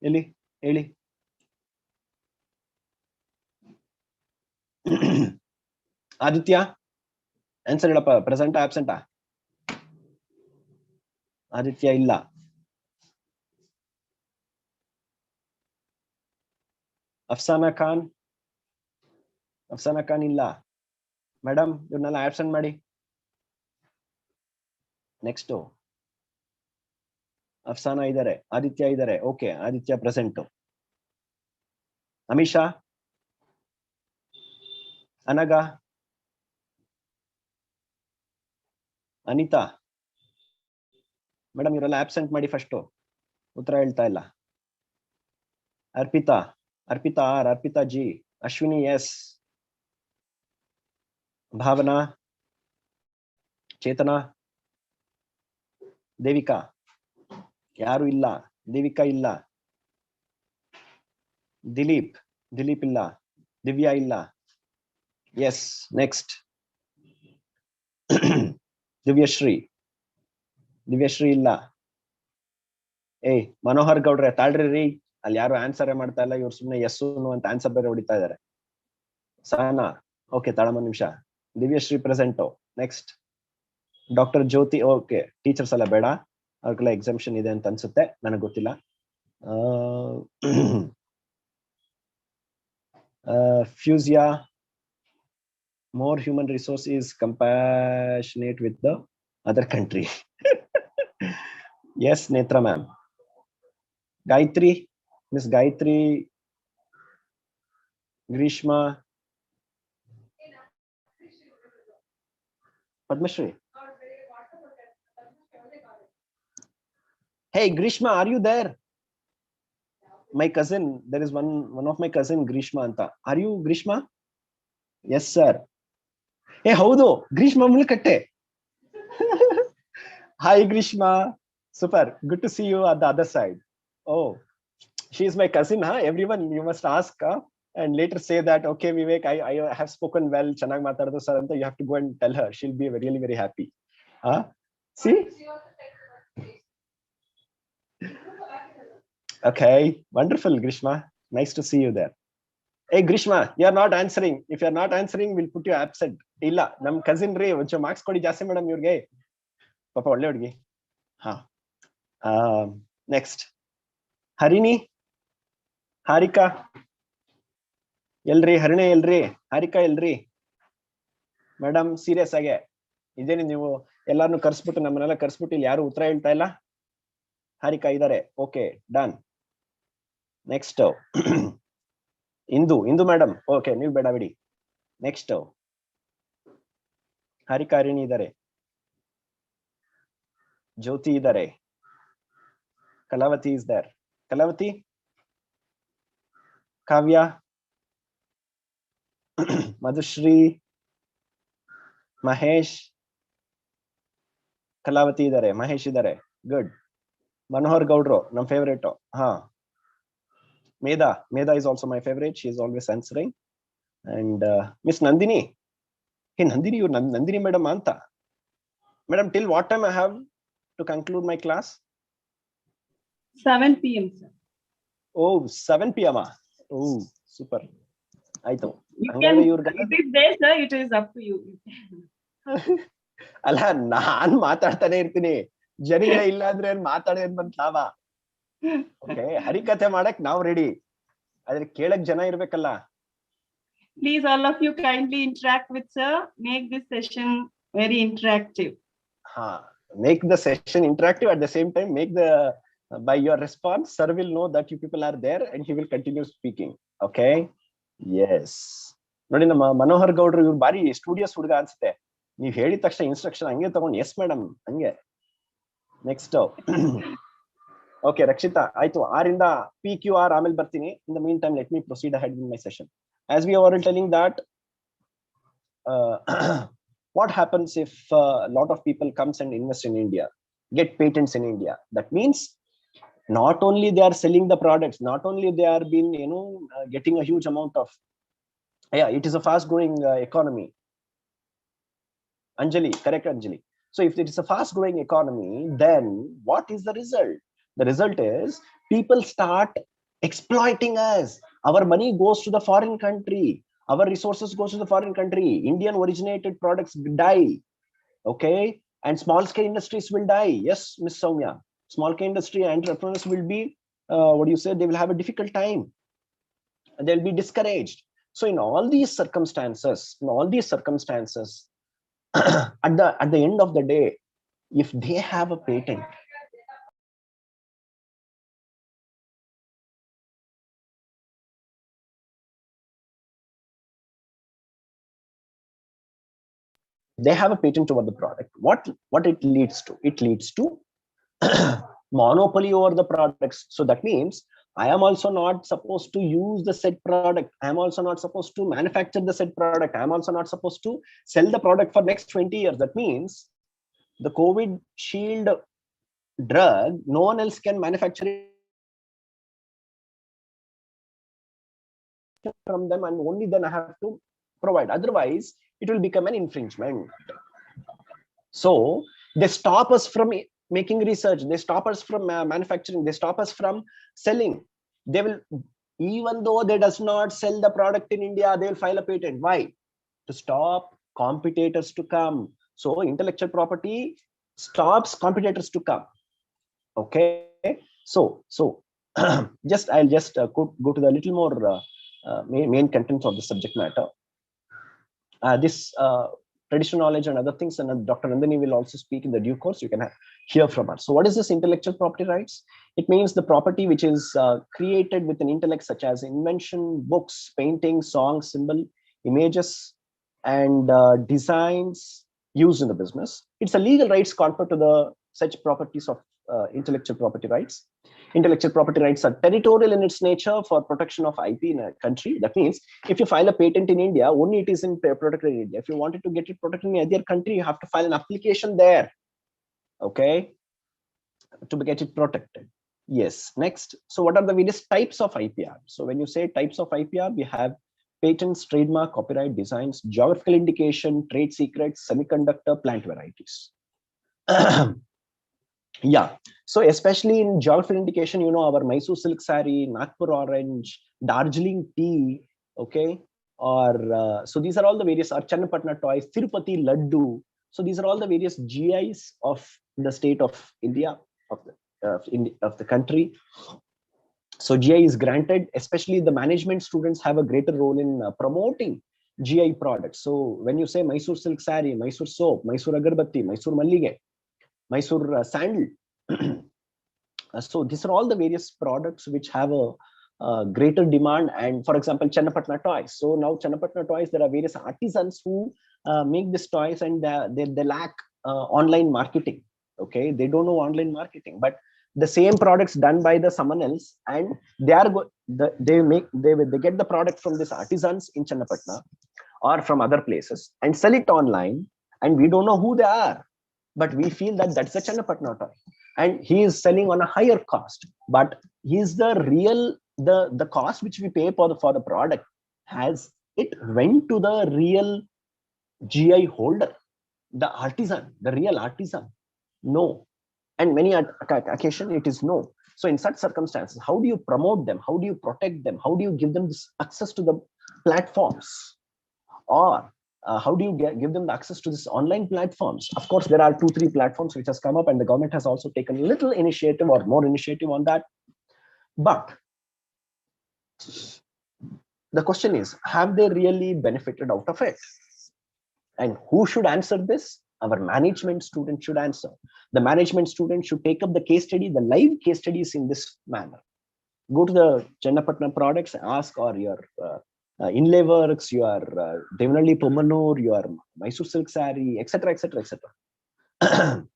ಎಲ್ಲಿ ಹೇಳಿ? ಆದಿತ್ಯ ಆನ್ಸರ್ ಹೇಳಪ್ಪ. ಪ್ರೆಸೆಂಟಾ ಆಬ್ಸೆಂಟಾ? ಆದಿತ್ಯ ಇಲ್ಲ. ಅಫ್ಸಾನಾ ಖಾನ್ ಇಲ್ಲ. ಮೇಡಮ್ ಇವ್ರನ್ನೆಲ್ಲ ಆಬ್ಸೆಂಟ್ ಮಾಡಿ. ನೆಕ್ಸ್ಟ್ ಅಫ್ಸಾನಾ ಇದ್ದಾರೆ, ಆದಿತ್ಯ ಇದ್ದಾರೆ. Okay, Aditya present. Amisha, Anaga, Anitha madam ಇವರೆಲ್ಲ ಆಬ್ಸೆಂಟ್ ಮಾಡಿ. ಫಸ್ಟ್ ಉತ್ತರ ಹೇಳ್ತಾ ಇಲ್ಲ. Arpita R, Arpita G, Ashwini S, Bhavana, Chetana, Devika ಯಾರು ಇಲ್ಲ. ದೇವಿಕಾ ಇಲ್ಲ. ದಿಲೀಪ್ ಇಲ್ಲ. ದಿವ್ಯಾ ಇಲ್ಲ. ಎಸ್, ನೆಕ್ಸ್ಟ್ ದಿವ್ಯಶ್ರೀ ಇಲ್ಲ. ಮನೋಹರ್ ಗೌಡ್ರೆ ತಾಳ್ರಿ ರೀ, ಅಲ್ಲಿ ಯಾರು ಆನ್ಸರ್ ಮಾಡ್ತಾ ಇಲ್ಲ. ಇವ್ರು ಸುಮ್ನೆ ಎಸ್ ಅಂತ ಆನ್ಸರ್ ಬೇರೆ ಹೊಡಿತಾ ಇದಾರೆ. ಸಹನಾ, ಓಕೆ ತಾಳಮ್ಮ ನಿಮಿಷ. ದಿವ್ಯಶ್ರೀ ಪ್ರೆಸೆಂಟು. ನೆಕ್ಸ್ಟ್ ಡಾಕ್ಟರ್ ಜ್ಯೋತಿ. ಓಕೆ, ಟೀಚರ್ಸ್ ಎಲ್ಲ ಬೇಡ, ಅವ್ರಿಗೆಲ್ಲ ಎಕ್ಸಾಮಿಷನ್ ಇದೆ ಅಂತ ಅನ್ಸುತ್ತೆ, ನನಗೆ ಗೊತ್ತಿಲ್ಲ. ಫ್ಯೂಸಿಯಾ, more human resource is compassionate with the other country. Yes, Netra ma'am. Gayatri, Miss Gayatri, Grishma, Padmashri. Hey Grishma, are you there? My cousin, there is one of my cousin Grishma anta. Are you Grishma? Yes sir. ಹೌದು, Grishma Mulkatte. Hi Grishma, super, good to see you at the other side. She is my cousin. Everyone you must ask and later say that okay Vivek, I have spoken well, ಚೆನ್ನಾಗಿ ಮಾತಾಡೋದು sir ಅಂತ. You have to go and tell her, she will be really very happy. See, okay, wonderful Grishma, nice to see you there. Grishma, you are not answering. If you are not answering will put you absent. ಇಲ್ಲ, ನಮ್ cousin ರೀ, ಒಂಚೂರು marks ಕೊಡಿ ಜಾಸ್ತಿ madam ಇವ್ರಿಗೆ. ಪಾಪ ಒಳ್ಳೆ ಹುಡುಗಿ. ನೆಕ್ಸ್ಟ್ ಹರಿಣಿ, ಹಾರಿಕಾ ಎಲ್ರಿ? ಹರಿಣಿ ಎಲ್ರಿ? ಹಾರಿಕಾ ಎಲ್ರಿ? ಮೇಡಮ್ ಸೀರಿಯಸ್ ಆಗಿ ಇದೇನಿ, ನೀವು ಎಲ್ಲಾರನ್ನು ಕರ್ಸ್ಬಿಟ್ಟು ನಮ್ಮನ್ನೆಲ್ಲ ಕರ್ಸ್ಬಿಟ್ಟು ಇಲ್ಲಿ ಯಾರು ಉತ್ತರ ಹೇಳ್ತಾ ಇಲ್ಲ. ಹಾರಿಕಾ ಇದಾರೆ, ಓಕೆ ಡನ್. ನೆಕ್ಸ್ಟ್ ಇಂದು ಮೇಡಮ್, ಓಕೆ ನೀವು ಬೇಡ ಬಿಡಿ. ನೆಕ್ಸ್ಟ್ ಹಾರಿಕಾ, ಹರಿಣಿ ಇದ್ದಾರೆ, ಜ್ಯೋತಿ ಇದ್ದಾರೆ, ಕಲಾವತಿ ಇಸ್ ದೇರ್. ಕಲಾವತಿ, ಕಾವ್ಯ, ಮಧುಶ್ರೀ, ಮಹೇಶ್, ಕಲಾವತಿ ಇದ್ದಾರೆ, ಮಹೇಶ್ ಇದ್ದಾರೆ, ಗುಡ್. ಮನೋಹರ್ ಗೌಡ್ರು ನಮ್ favourite. Medha is also my favorite. She is always answering. And Miss Nandini. Hey Nandini, you Nandini madam anta. Madam, till what time I have to conclude my class? 7 p.m. sir. Oh, 7 p.m. Oh, super. ಆಯ್ತು. It is there sir, it is up to you. ಅಲ್ಲ, ನಾನ್ ಮಾತಾಡ್ತಾನೆ ಇರ್ತೀನಿ, ಜನಿಗೆ ಇಲ್ಲ ಅಂದ್ರೆ ಮಾತಾಡೋದ್ ಬಂತ ಲಾಭ. Okay, ಹರಿಕಥೆ ಮಾಡಕ್ ನಾವ್ ರೆಡಿ, ಆದ್ರೆ ಕೇಳಕ್ ಜನ ಇರ್ಬೇಕಲ್ಲ. Please all of you kindly interact with sir, make this session very interactive. Make the session interactive, at the same time make the by your response sir will know that you people are there and he will continue speaking. Okay, yes. ನೋಡಿ, ನಮ್ಮ ಮನೋಹರ್ ಗೌಡ್ರು ಇವ್ರು ಬಾರಿ ಸ್ಟೂಡಿಯೋಸ್ ಹುಡುಗ ಅನ್ಸುತ್ತೆ. ನೀವ್ ಹೇಳಿದ ತಕ್ಷಣ ಇನ್ಸ್ಟ್ರಕ್ಷನ್ ಹಂಗೆ ತಗೊಂಡು ಎಸ್ ಮೇಡಮ್ ಹಂಗೆ. ನೆಕ್ಸ್ಟ್ ಓಕೆ, ರಕ್ಷಿತಾ ಆಯ್ತು. 6 PQR ಆಮೇಲೆ ಬರ್ತೀನಿ. In the mean time let me proceed ahead with my session. As we are already telling that what happens if a lot of people comes and invest in India, get patents in India? That means not only they are selling the products, not only they are been, getting a huge amount of, yeah, it is a fast growing economy. Anjali, correct, Anjali? So if it is a fast growing economy, then what is the result? The result is people start exploiting us. Our money goes to the foreign country. Our resources goes to the foreign country. Indian originated products die. Okay. And small scale industries will die. Yes, Miss Soumya. Small scale industry entrepreneurs will be, what do you say? They will have a difficult time. They'll be discouraged. So in all these circumstances, at the end of the day, if they have a patent, they have a patent over the product, what it leads to? It leads to monopoly over the products. So that means I am also not supposed to use the said product. I am also not supposed to manufacture the said product. I am also not supposed to sell the product for next 20 years. That means the COVID shield drug, no one else can manufacture it from them, and only then I have to provide. Otherwise, it will become an infringement. So they stop us from making research. They stop us from manufacturing. They stop us from selling. They will, even though they does not sell the product in India, they will file a patent. Why? To stop competitors to come. So intellectual property stops competitors to come. Okay. So I'll just go to the little more main contents of the subject matter. This traditional knowledge and other things, and Dr. Nandini will also speak in the due course. You can hear from her. So what is this intellectual property rights? It means the property which is created with an intellect, such as invention, books, paintings, songs, symbol, images, and designs used in the business. It's a legal rights conferred to the such properties of intellectual property rights. Intellectual property rights are territorial in its nature for protection of IP in a country. That means if you file a patent in India, only it is protected in India. If you wanted to get it protected in any other country, you have to file an application there, okay, to get it protected. Yes, next. So what are the various types of IPR? So when you say types of IPR, we have patents, trademark, copyright, designs, geographical indication, trade secrets, semiconductor, plant varieties. Yeah, so especially in geographical indication, our Mysore silk saree, Nagpur orange, Darjeeling tea, okay, or so these are all the various, or Channapatna toys, Tirupati laddu. So these are all the various GIs of the state of India, of the country. So GI is granted, especially the management students have a greater role in promoting GI products. So when you say Mysore silk saree, Mysore soap, Mysore agarbatti, Mysore mallige, Mysore sandal. So these are all the various products which have a greater demand. And for example, Channapatna toys. So now Channapatna toys, there are various artisans who make these toys, and they lack online marketing. Okay, they don't know online marketing, but the same products done by someone else, and they get the product from these artisans in Channapatna or from other places and sell it online, and we don't know who they are, but we feel that that's a Channapatna toy, and he is selling on a higher cost. But he's the real the cost which we pay for the product, has it went to the real GI holder, the artisan, the real artisan? No. And many occasion it is no. So in such circumstances, how do you promote them? How do you protect them? How do you give them this access to the platforms? Or how do you give them the access to this online platforms? Of course, there are 2-3 platforms which has come up, and the government has also taken a little initiative or more initiative on that. But the question is, have they really benefited out of it? And who should answer this? Our management student should answer. The management student should take up the case study, the live case studies in this manner. Go to the Channapatna products, ask, or your inlay works, your Devanalli Pomanur, your Mysore silk saree, etc., etc., etc.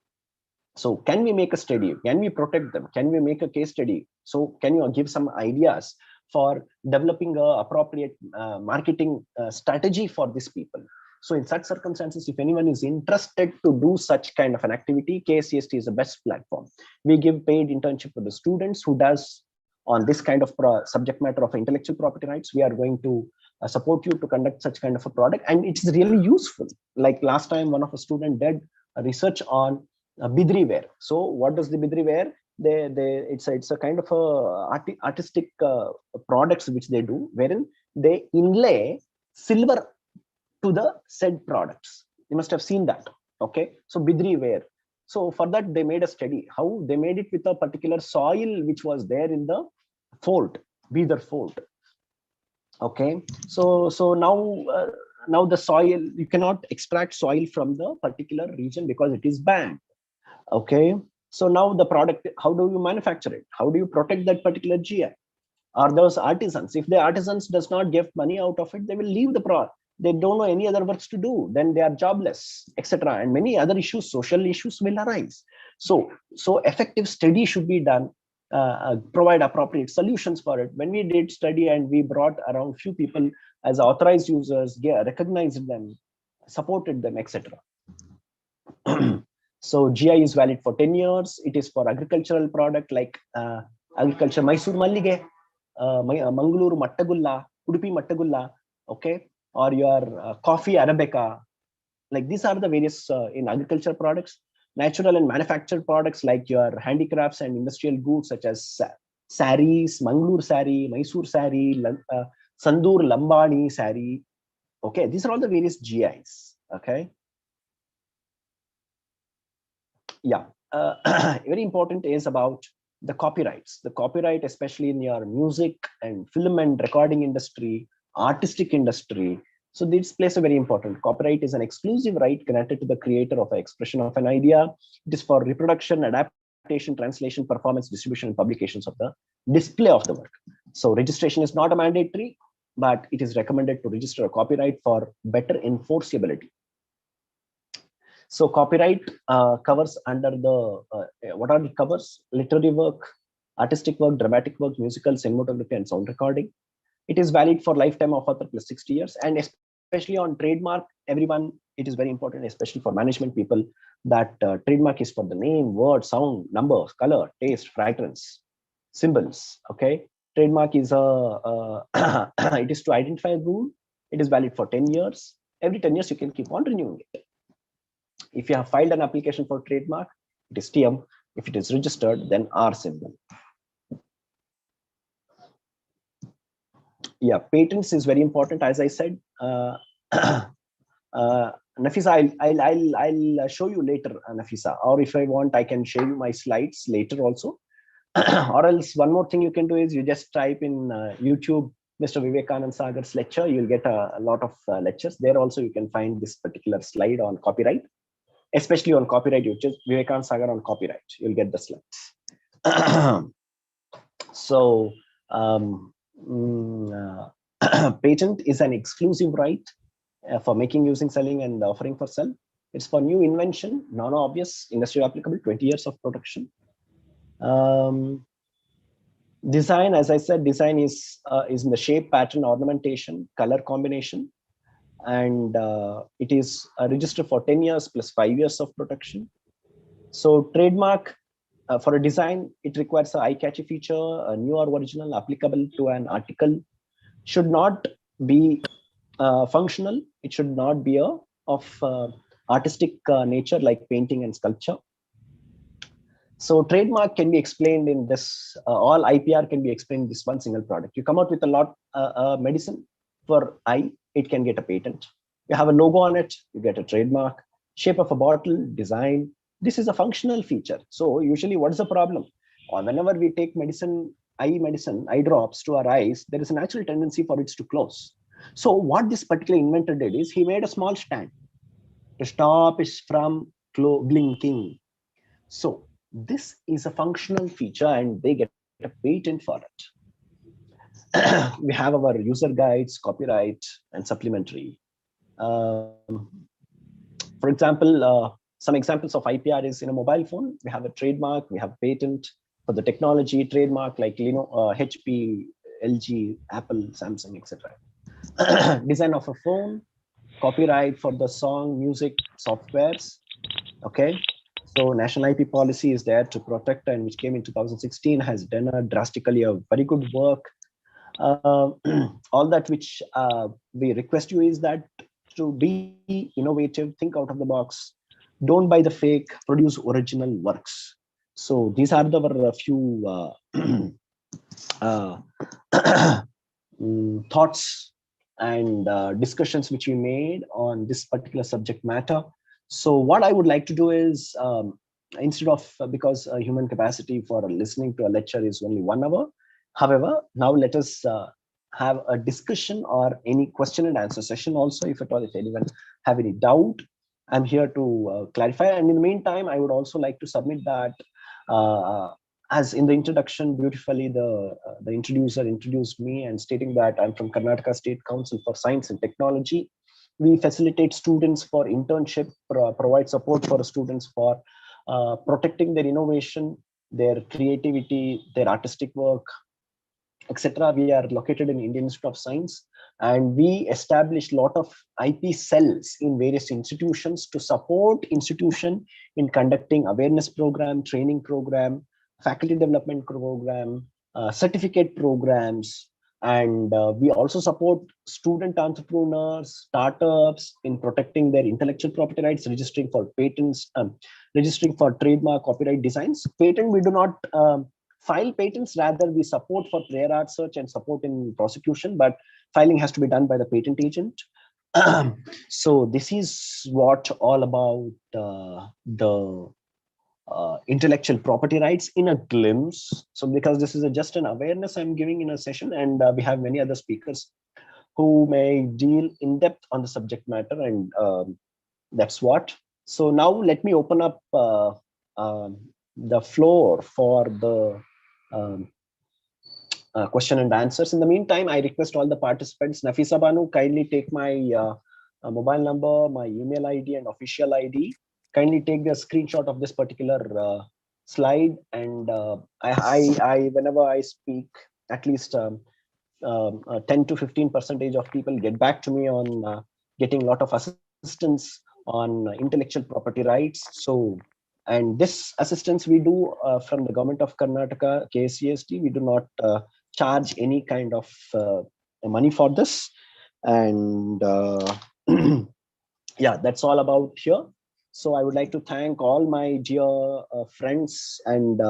So can we make a study? Can we protect them? Can we make a case study? So can you give some ideas for developing a appropriate marketing strategy for these people? So in such circumstances, if anyone is interested to do such kind of an activity, KSCST is the best platform. We give paid internship to the students who does on this kind of subject matter of intellectual property rights. We are going to support you to conduct such kind of a product, and it's really useful. Like last time, one of a student did a research on bidri ware. So what does the bidri ware? It's a kind of a artistic products which they do, wherein they inlay silver to the said products. You must have seen that. Okay, so bidri ware. So for that they made a study how they made it with a particular soil which was there in the fort, Bidar fort. Okay, so now the soil, you cannot extract soil from the particular region because it is banned. Okay, so now the product, how do you manufacture it? How do you protect that particular GI? Are those artisans? If the artisans does not give money out of it, they will leave the product. They don't know any other works to do, then they are jobless, etc. And many other issues, social issues will arise. So effective study should be done, provide appropriate solutions for it. When we did study and we brought around few people as authorized users, recognized them, supported them, etc. So GI is valid for 10 years. It is for agricultural product like agriculture, Mysore Mallige, Mangaluru Mattagulla, Udupi Mattagulla, okay, or your coffee Arabica. Like these are the various in agriculture products. Natural and manufactured products like your handicrafts and industrial goods such as saris, Mangaluru sari, Mysore sari, Sandur Lambani sari. Okay, these are all the various GIs. Okay. Yeah, very important is about the copyrights. The copyright, especially in your music and film and recording industry, artistic industry. So this plays a very important. Copyright is an exclusive right granted to the creator of an expression of an idea. It is for reproduction, adaptation, translation, performance, distribution, and publications of the display of the work. So registration is not a mandatory, but it is recommended to register a copyright for better enforceability. So copyright covers under the, what are the covers? Literary work, artistic work, dramatic work, musical, cinematography, and sound recording. It is valid for lifetime of author plus 60 years. And especially on trademark, everyone, it is very important, especially for management people, that trademark is for the name, word, sound, number, color, taste, fragrance, symbols. Okay. Trademark is it is to identify a rule. It is valid for 10 years. Every 10 years, you can keep on renewing it. If you have filed an application for trademark, it is TM. If it is registered, then R symbol. Yeah, patents is very important. As I said, Nafisa, I'll show you later, Nafisa. Or if I want, I can show you my slides later also. Or else one more thing you can do is you just type in YouTube Mr. Vivekanand Sagar's lecture. You'll get a lot of lectures. There also you can find this particular slide on copyright. Especially on copyright, you just Vivekanand Sagar on copyright, you'll get the slides. So patent is an exclusive right for making, using, selling, and offering for sale. It's for new invention, non-obvious, industry applicable, 20 years of production. Design, as I said, design is in the shape, pattern, ornamentation, color combination. And it is registered for 10 years plus 5 years of protection. So trademark for a design, it requires an eye-catchy feature, a new or original, applicable to an article, should not be functional. It should not be of artistic nature like painting and sculpture. So trademark can be explained in this, all IPR can be explained in this one single product. You come out with a lot medicine for eye, it can get a patent. You have a logo on it, you get a trademark. Shape of a bottle, design. This is a functional feature. So usually what is the problem? Or whenever we take medicine, eye drops to our eyes, there is a natural tendency for it to close. So what this particular inventor did is he made a small stand to stop it from blinking. So this is a functional feature and they get a patent for it. We have our user guides, copyright, and supplementary. For example, some examples of IPR is in a mobile phone. We have a trademark, we have patent for the technology, trademark like HP, LG, Apple, Samsung, etc. Design of a phone, copyright for the song, music, softwares. Okay, so national IP policy is there to protect, and which came in 2016, has done a drastically a very good work. All that which we request you is that to be innovative, think out of the box, don't buy the fake, produce original works. So these are the few uh, thoughts and discussions which we made on this particular subject matter. So what I would like to do is, instead of, because human capacity for listening to a lecture is only 1 hour. However, now let us have a discussion or any question and answer session also, if at all, if anyone have any doubt, I'm here to clarify. And in the meantime, I would also like to submit that as in the introduction, beautifully, the introducer introduced me and stating that I'm from Karnataka State Council for Science and Technology. We facilitate students for internship, provide support for students for protecting their innovation, their creativity, their artistic work, etc. We are located in Indian Institute of Science, and we establish a lot of IP cells in various institutions to support institution in conducting awareness program, training program, faculty development program, certificate programs, and we also support student entrepreneurs, startups in protecting their intellectual property rights, registering for patents, registering for trademark, copyright designs. Patent, we do not file patents, rather we support for prior art search and support in prosecution, but filing has to be done by the patent agent. So this is what all about the intellectual property rights in a glimpse. So because this is just an awareness I'm giving in a session, and we have many other speakers who may deal in depth on the subject matter, and that's what. So now let me open up the floor for the question and answers. In the meantime, I request all the participants, Nafisa Banu, kindly take my mobile number, my email ID and official ID. Kindly take the screenshot of this particular slide, and I whenever I speak, at least 10 to 15% of people get back to me on getting a lot of assistance on intellectual property rights. So, and this assistance we do from the government of Karnataka, KCST. We do not charge any kind of money for this. And yeah, that's all about here. So I would like to thank all my dear friends and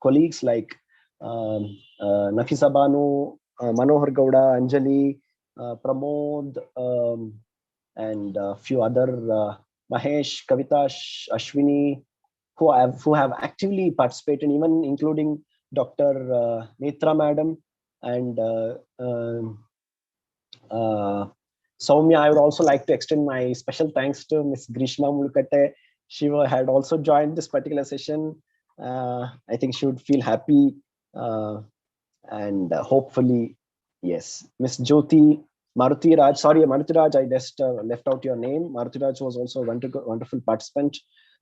colleagues like Nafisa Banu, Manohar Gowda, Anjali, Pramod, and a few other, Mahesh, Kavita, Ashwini, who have actively participated, even including Dr. Netra Madam and Soumya. I would also like to extend my special thanks to Ms. Grishma Mulkate. She had also joined this particular session. I think she would feel happy, and hopefully, yes. Ms. Jyoti, Maruti Raj, sorry, Maruti Raj, I just left out your name. Maruti Raj was also a wonderful participant.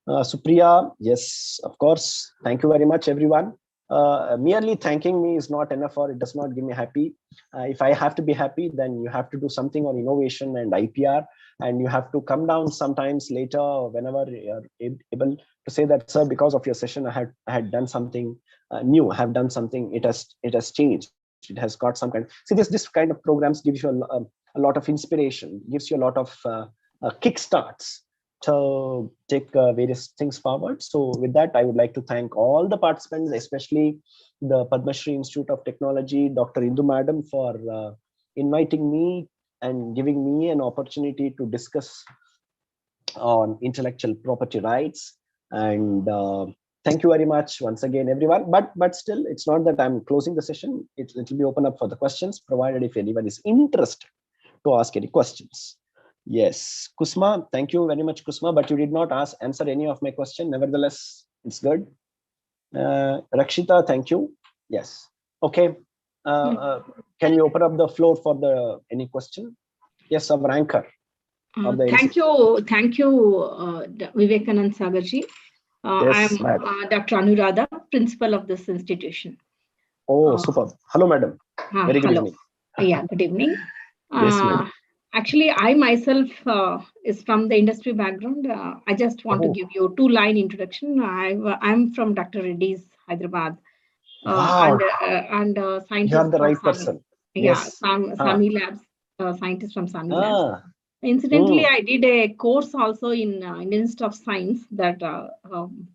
Supriya, yes, of course. Thank you very much, everyone. Merely thanking me is not enough, or it does not give me happy. If I have to be happy, then you have to do something on innovation and IPR, and you have to come down sometimes later, whenever you're able to say that, sir, because of your session, I had done something new, have done something, it has changed, it has got some kind. See, this kind of programs gives you a lot of inspiration, gives you a lot of kickstarts to take various things forward. So with that, I would like to thank all the participants, especially the Padma Shri Institute of Technology, Dr. Indu Madam, for inviting me and giving me an opportunity to discuss on intellectual property rights. And thank you very much once again, everyone. But still, it's not that I'm closing the session. It will be open up for the questions, provided if anyone is interested to ask any questions. Yes, Kusma, thank you very much, Kusma, but you did not answer any of my question. Nevertheless, it's good. Rakshita, thank you. Yes. Okay. Can you open up the floor for any question? Yes, our anchor. Thank you, Vivekanand Sagarji. Yes, I'm Dr. Anuradha, principal of this institution. Oh, super. Hello, madam. Very good hello. evening. Yeah, good evening. Yes, madam. Actually, I myself is from the industry background. I just want to Oh, give you 2-line introduction. I'm from Dr. Reddy's, Hyderabad, wow. and You are scientist the from right SAMI. person. Yeah, Yes. Huh. SAMI Labs, scientist from SAMI Labs. Ah. Incidentally, Mm. I did a course also in Indian Institute of Science, that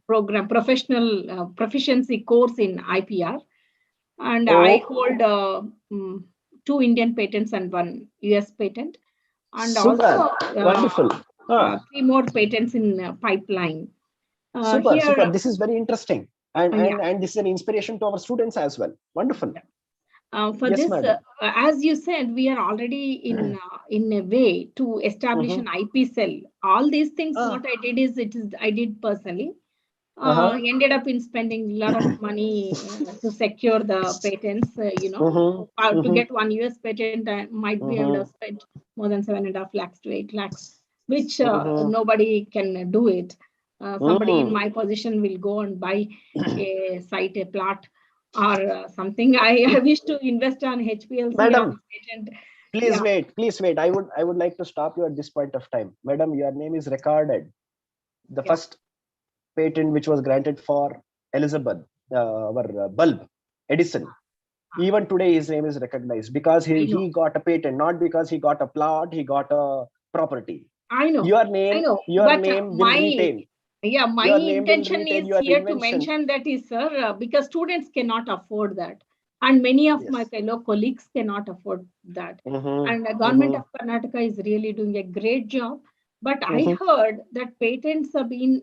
program professional proficiency course in IPR, and I Oh, hold mm, 2 Indian patents and 1 US patent, and super. also Wonderful. Ah. 3 more patents in pipeline. Super, super. Here, This is very interesting. And, yeah. and, and this is an inspiration to our students as well. Wonderful. For Yes, this, madam. as you said, we are already in a way to establish Mm-hmm. an IP cell. All these things, Ah. what I did is I did personally. Uh-huh. Ended up in spending a lot of money to secure the patents. Mm-hmm. To Mm-hmm. get 1 US patent, I might be able to Mm-hmm. spend more than 7.5 lakhs to 8 lakhs, which Mm-hmm. nobody can do it. Somebody in Mm. my position will go and buy a site, a plot, or something. I wish to invest on HPLC on Madam, patent. please Yeah, wait. Please wait. I would like to stop you at this point of time. Madam, your name is recorded. The yeah, first patent which was granted for Elizabeth, our bulb, Edison. Even today, his name is recognized because I he know, got a patent, not because he got a plot, he got a property. I know, Your I name, know. your But name will my retain. Yeah, my Your name will intention retain is your here to invention. mention that is, sir, because students cannot afford that. And many of my Yes. fellow colleagues cannot afford that. Mm-hmm. And the government Mm-hmm. of Karnataka is really doing a great job. But I Mm-hmm. heard that patents have been,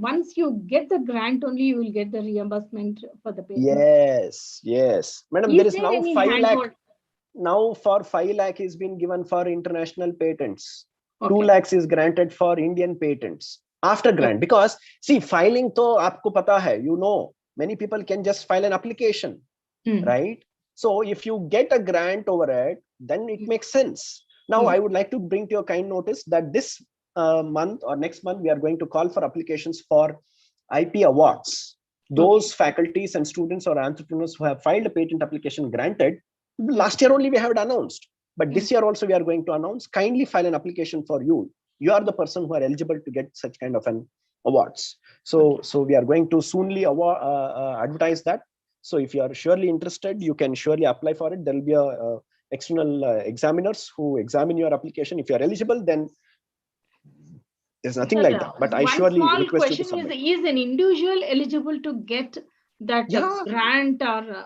once you get the grant, only you will get the reimbursement for the patents. Yes, yes. Madam, there Is is there now any 5 lakh. handhold? Now for 5 lakh is been given for international patents. 2 Okay. lakhs is granted for Indian patents after grant. Because see, filing to aapko pata hai, many people can just file an application, Hmm. right? So if you get a grant over it, then it makes sense. Now I would like to bring to your kind notice that this month or next month, we are going to call for applications for IP awards. Those faculties and students or entrepreneurs who have filed a patent application granted, last year only we have announced, but this year also we are going to announce. Kindly file an application for you. You are the person who are eligible to get such kind of an awards. So we are going to soonly advertise that. So if you are surely interested, you can surely apply for it. There will be a external examiners who examine your application. If you are eligible, then there's nothing Sir, like that. But I one surely small request you to question submit. is an individual eligible to get that Yeah, grant, or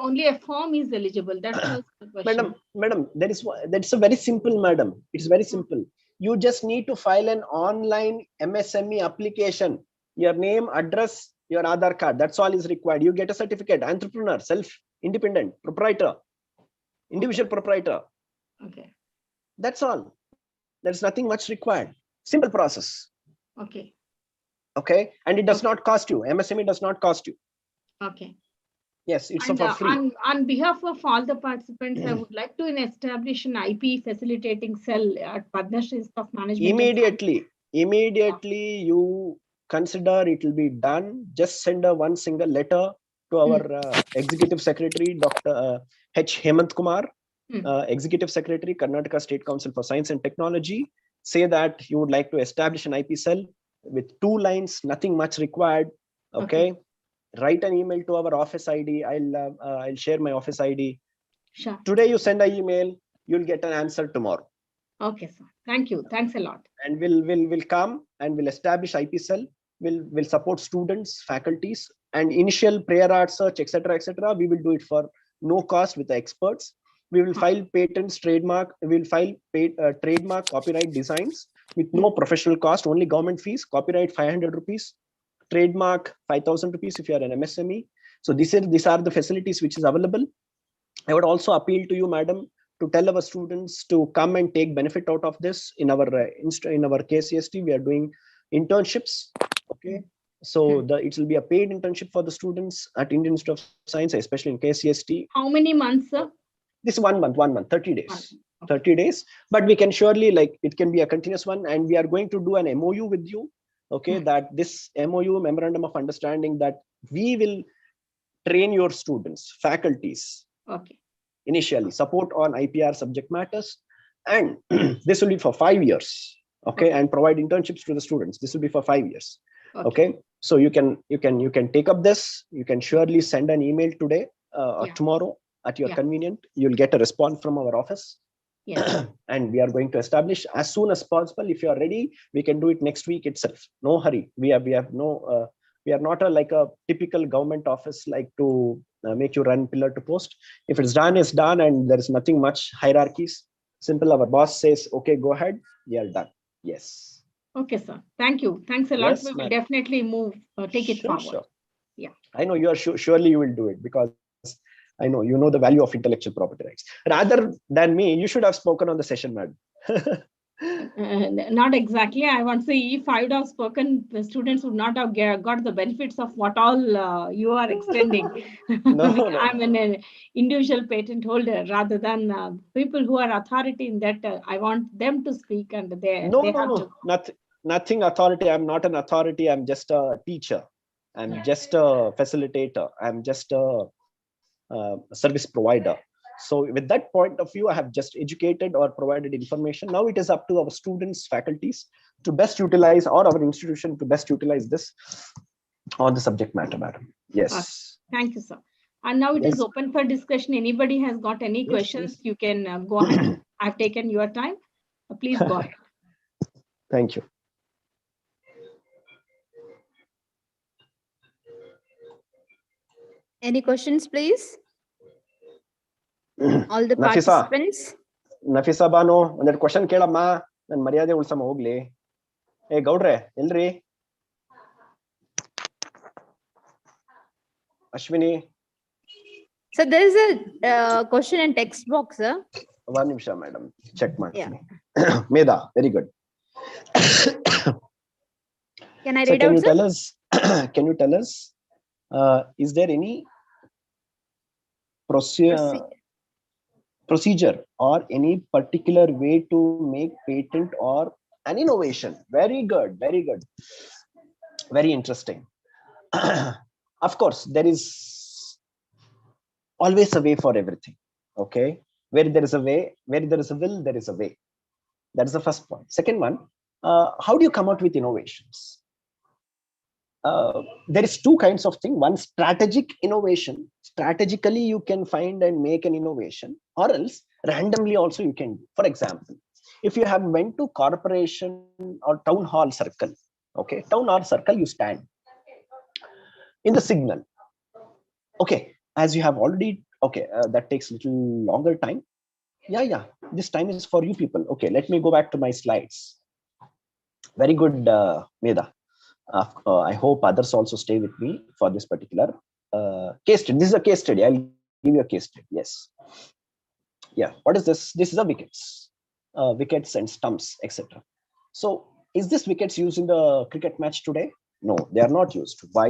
only a firm is eligible? That's the question. madam, that's a very simple, madam. It's very simple. You just need to file an online MSME application. Your name, address, your Aadhaar card. That's all is required. You get a certificate. Entrepreneur, self-independent, proprietor, individual proprietor. Okay. That's all. There's nothing much required. Simple process. Okay. Okay. And it does not cost you. MSME does not cost you. Okay. Yes, it's And for free. on behalf of all the participants, I would like to establish an IP facilitating cell at Padma Shri of Management and Science. Immediately you consider it will be done. Just send one single letter to our Executive Secretary, Dr. H. Hemant Kumar, Executive Secretary, Karnataka State Council for Science and Technology. Say that you would like to establish an IP cell with 2 lines, nothing much required. Okay. Write an email to our office ID. I'll share my office ID. Sure. Today you send an email, you'll get an answer tomorrow. Okay, sir. Thank you. Thanks a lot. And we'll come and we'll establish IP cell. We'll support students, faculties, and initial prior art search, etc. We will do it for no cost with the experts. We will file patents, trademark. We'll file trademark, copyright designs with no professional cost, only government fees. Copyright 500 rupees, trademark 5,000 rupees if you are an MSME. So these are the facilities which is available. I would also appeal to you, madam, to tell our students to come and take benefit out of this. In our KCST, we are doing internships. Okay, so it will be a paid internship for the students at Indian Institute of Science, especially in KCST. How many months, sir? This 1 month, 30 days. 30 days, but we can surely, like, it can be a continuous one, and we are going to do an MOU with you. Okay, that this MOU, memorandum of understanding, that we will train your students, faculties, initially support on IPR subject matters, And this will be for 5 years, okay, and provide internships to the students. This will be for 5 years, okay. So you can take up this. You can surely send an email today or tomorrow at your convenient. You'll get a response from our office. And we are going to establish as soon as possible. If you are ready, we can do it next week itself. No hurry. We have no we are not like a typical government office, like to make you run pillar to post. If it's done, it's done, and there is nothing much hierarchies. Simple. Our boss says, okay, go ahead. We are done. Yes. Okay, sir. Thank you. Thanks a lot. Yes, we will definitely move, take it forward. Sure. Yeah. I know you are surely you will do it, because I know you know the value of intellectual property rights. Rather than me, you should have spoken on the session, madam. Not exactly. I want to say, if I would have spoken, the students would not have got the benefits of what all you are extending. No. I'm an individual patent holder, rather than people who are authority in that. I want them to speak, and they have to. Nothing authority. I'm not an authority. I'm just a teacher. I'm just a facilitator. I'm just a service provider. So with that point of view, I have just educated or provided information. Now it is up to our students, faculties to best utilize, or our institution to best utilize this on the subject matter, madam. Yes. Thank you, sir. And now it is open for discussion. Anybody has got any questions, you can go ahead. I've taken your time. Please go ahead. Thank you. Any questions, please? All the participants. Nafisa Bano, ಒಂದೆರಡು question ಕೇಳಮ್ಮ, ನನ್ನ ಮರ್ಯಾದೆ ಉಳ್ಸಮ್ಮ ಹೋಗ್ಲಿ. ಗೌಡ್ರೆ ಎಲ್ರಿ? Ashwini. So there is a question in text box, sir. One ನಿಮಿಷ madam, check ಮಾಡ್ತೀನಿ. Meda, very good. Can I read out, sir? Can you tell us, is there any procedure or any particular way to make patent or an innovation? Very good, very interesting. Of course, there is always a way for everything, okay. Where there is a way, where there is a will, there is a way. That is the first point. Second one, how do you come out with innovations? There is two kinds of thing. One, strategic innovation. Strategically you can find and make an innovation, or else randomly also you can do. For example, if you have went to corporation or town hall circle, okay, town hall circle, you stand in the signal, okay, as you have already, okay, that takes a little longer time. Yeah, this time is for you people. Okay, let me go back to my slides. Very good, Meda. I hope others also stay with me for this particular case study. This is a case study. I'll give you a case study. Yes. Yeah. What is this? This is a wickets and stumps, etc. So is this wickets used in the cricket match today? No, they are not used. Why?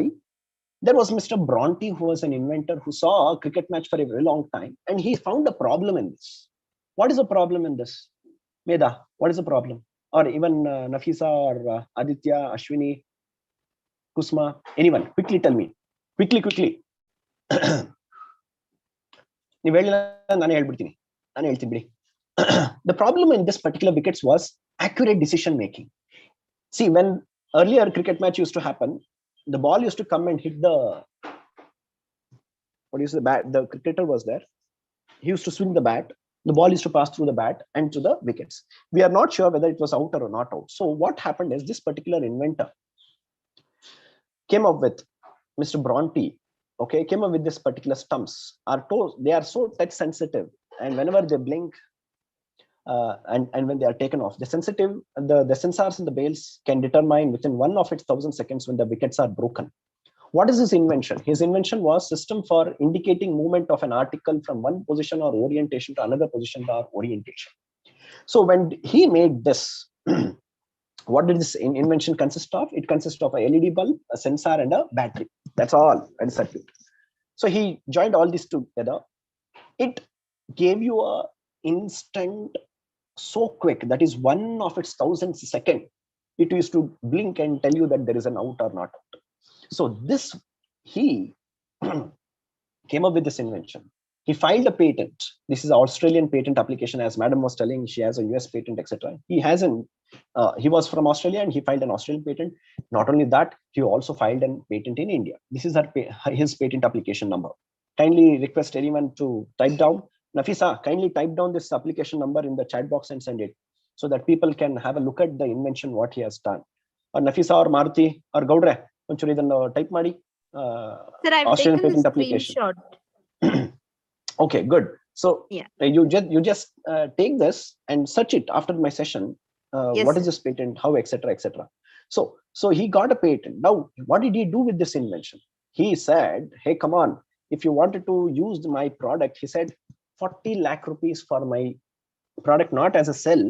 There was Mr. Bronte, who was an inventor who saw a cricket match for a very long time, and he found a problem in this. What is the problem in this? Meda, what is the problem? Or even Nafisa or Aditya, Ashwini, Kusma, anyone, quickly tell me. Quickly. The problem in this particular wickets was accurate decision making. See, when earlier cricket match used to happen, the ball used to come and hit the, what is the bat? The cricketer was there. He used to swing the bat. The ball used to pass through the bat and to the wickets. We are not sure whether it was out or not out. So what happened is, this particular inventor came up with, Mr. Bronte, okay, came up with this particular stumps. They are so touch sensitive, and whenever they blink, and when they are taken off, the sensors in the bales can determine within 1 of its 1,000 seconds when the wickets are broken. What is his invention? His invention was system for indicating movement of an article from one position or orientation to another position or orientation. So when he made this, what did this invention consist of? It consists of a LED bulb, a sensor, and a battery. That's all, and circuit. So he joined all these together. It gave you a instant, so quick, that is 1 of its 1,000th second. It used to blink and tell you that there is an out or not out. So this, he came up with this invention. He filed a patent. This is an Australian patent application, as Madam was telling. She has a US patent, etc. He hasn't. He was from Australia and he filed an Australian patent. Not only that, he also filed a patent in India. This is his patent application number. Kindly request anyone to type down. Nafisa, kindly type down this application number in the chat box and send it so that people can have a look at the invention, what he has done. Or Nafisa or Maruti or Gaudre, onchuru idannu type ಮಾಡಿ. Sir, I've Australian taken the patent application. screenshot. Okay, good. So Yeah. you just take this and search it after my session. Yes, What is sir. this patent? How, etc., etc. So he got a patent. Now, what did he do with this invention? He said, "Hey, come on! If you wanted to use my product," he said, 40 lakh rupees for my product, not as a sell.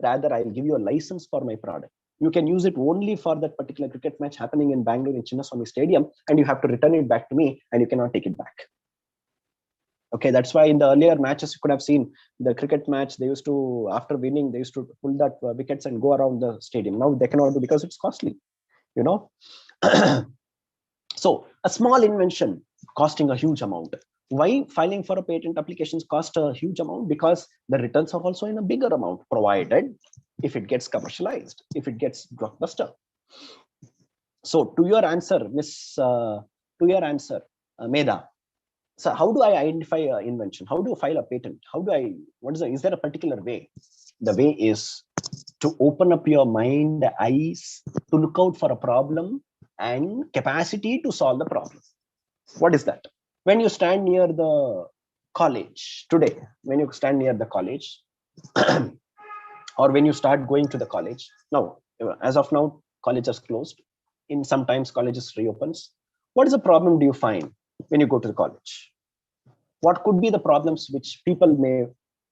Rather, I'll give you a license for my product. You can use it only for that particular cricket match happening in Bangalore in Chinnaswamy Stadium, and you have to return it back to me, and you cannot take it back. Okay, that's why in the earlier matches you could have seen the cricket match. They used to, after winning, they used to pull that wickets and go around the stadium. Now they cannot do because it's costly, you know. So a small invention costing a huge amount. Why filing for a patent applications cost a huge amount? Because the returns are also in a bigger amount, provided if it gets commercialized, if it gets blockbuster. So to your answer, Medha. So how do I identify an invention? How do I file a patent? How do I, is there a particular way? The way is to open up your mind, eyes, to look out for a problem and capacity to solve the problem. What is that? When you stand near the college today, when you stand near the college, or when you start going to the college, now, as of now, college is closed. In sometimes colleges reopens. What is the problem do you find when you go to the college? What could be the problems which people may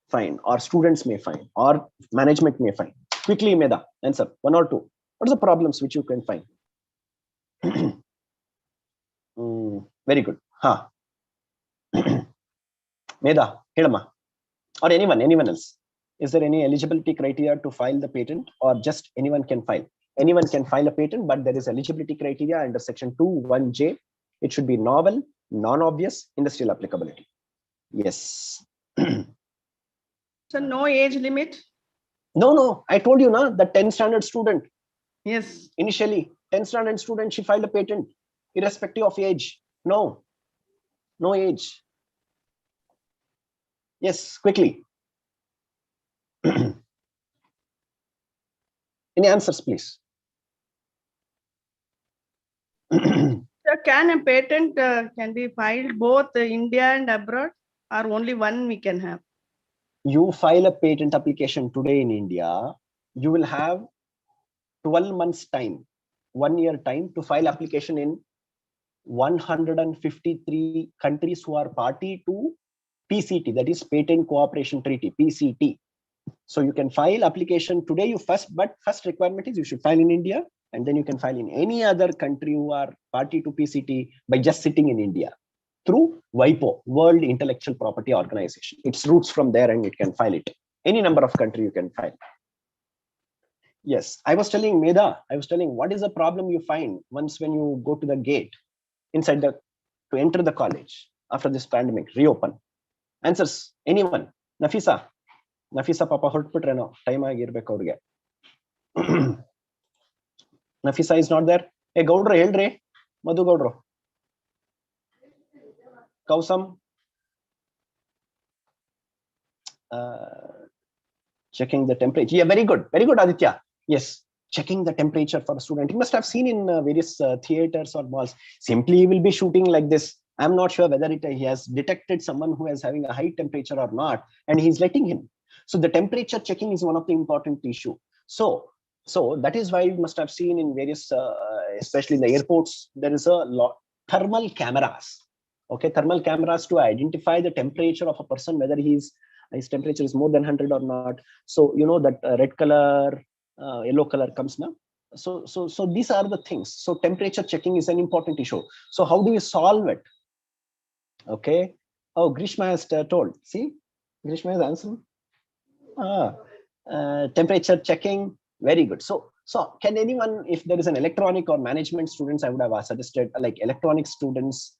find, or students may find, or management may find? Quickly, Medha, answer, one or two. What are the problems which you can find? Very good. Ha. Medha, Hidama, or anyone else. Is there any eligibility criteria to file the patent, or just anyone can file? Anyone can file a patent, but there is eligibility criteria under section 2(1)(j). It should be novel, non-obvious, industrial applicability. Yes. So no age limit? No. I told you now, the 10th standard student. Yes. Initially, 10th standard student, she filed a patent, irrespective of age. No age. Yes, quickly. Any answers, please? So can a patent can be filed both India and abroad, or only one we can have? You file a patent application today in India, you will have 12 months time, 1 year time to file application in 153 countries who are party to PCT, that is Patent Cooperation Treaty, PCT. So you can file application today, but first requirement is you should file in India, and then you can file in any other country who are party to PCT by just sitting in India through WIPO, World Intellectual Property Organization. Its roots from there, and it can file it. Any number of country you can file. Yes, I was telling Medha, what is the problem you find once when you go to the gate inside to enter the college after this pandemic, reopen? Answers, anyone? Nafisa Papa ಹೊರಟ್ಬಿಟ್ರೇನೋ, time ಆಗಿರ್ಬೇಕು ಅವ್ರಿಗೆ. Nafisa is not there. Hey, ಗೌಡ್ರು ಹೇಳ್ರಿ, ಮಧು ಗೌಡ್ರು. Kausam. Checking the temperature. Yeah, very good, Aditya. Yes, checking the temperature for a student. You must have seen in various theaters or malls. Simply he will be shooting like this. I'm not sure whether he has detected someone who is having a high temperature or not, and he's letting him. So the temperature checking is one of the important issue. So that is why you must have seen in various, especially in the airports, there is a lot thermal cameras. Okay, thermal cameras to identify the temperature of a person, whether his temperature is more than 100 or not. So you know that red color, yellow color comes now. So these are the things. So temperature checking is an important issue. So how do we solve it? Okay. Oh, Grishma has told. See, Grishma has answered. Temperature checking, very good. So can anyone, if there is an electronic or management students, I would have suggested like electronic students,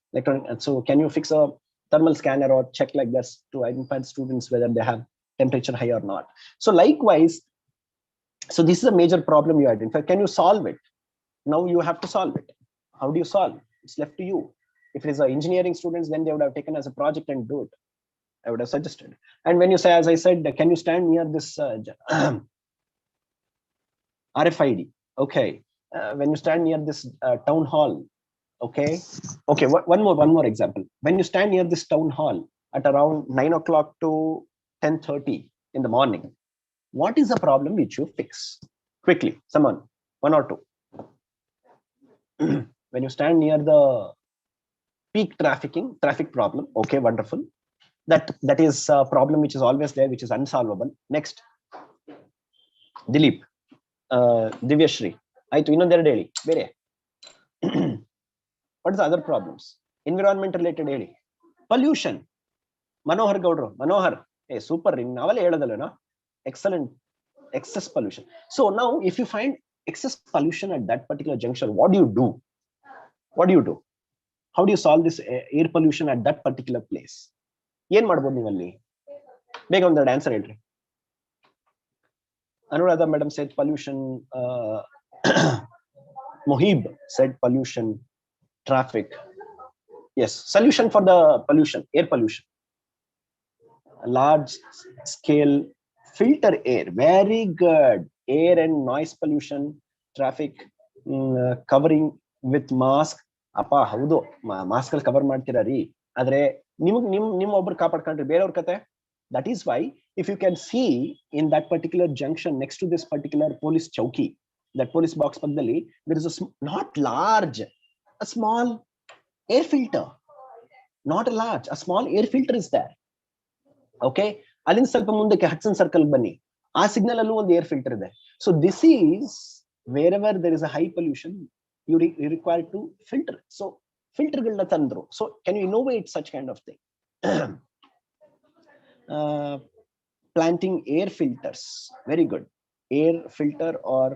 so can you fix a thermal scanner or check like this to identify students whether they have temperature high or not. So likewise, so this is a major problem you identify. Can you solve it? Now you have to solve it. How do you solve? It's left to you. If it is an engineering students, then they would have taken as a project and do it. I would have suggested. And when you say, as I said, can you stand near this RFID? Okay. When you stand near this town hall, okay. Okay. One more example. When you stand near this town hall at around 9 o'clock to 10:30 in the morning, what is the problem which you fix quickly? Someone, one or two. When you stand near the peak traffic problem, okay, wonderful. That is a problem which is always there, which is unsolvable. Next, Dilip, Divyashri. Aitu innonderedu heli bere. What is the other problems? Environment related heli. Pollution. Manohar Gaudru. Manohar, hey, super. Navale heladallena. Excellent. Excess pollution. So now, if you find excess pollution at that particular juncture, what do you do? What do you do? How do you solve this air pollution at that particular place? ಏನ್ ಮಾಡ್ಬೋದು ನೀವಲ್ಲಿ? ಬೇಗ ಒಂದೆರಡು answer ಹೇಳ್ರಿ. Anuradha madam said pollution. Mohib said pollution, traffic. Yes, solution for the pollution, air pollution. Large scale filter air. Very good. Air and noise pollution, traffic, covering with mask. Appa haudu mask ಅಲ್ಲಿ cover ಮಾಡ್ತೀರಾ ರೀ, ಆದ್ರೆ ನಿಮ್ಮ ಒಬ್ರು ಕಾಪಾಡ್ಕೊಂಡ್ರಿ ಬೇರೆಯವ್ರ ಕತೆ. That is why if you can see in that particular junction next to this particular police chowki, that police box pakkadalli, there is a not large, a small air filter. Not a large, a small air filter is there. Okay, ಅಲ್ಲಿಂದ ಸ್ವಲ್ಪ ಮುಂದಕ್ಕೆ Hudson circle ಬನ್ನಿ, ಆ signal ಅಲ್ಲೂ ಒಂದು air filter ಇದೆ. So this is wherever there is a high pollution, you require to filter. So filter galna tandru. So can you innovate such kind of thing? Planting air filters, very good. Air filter or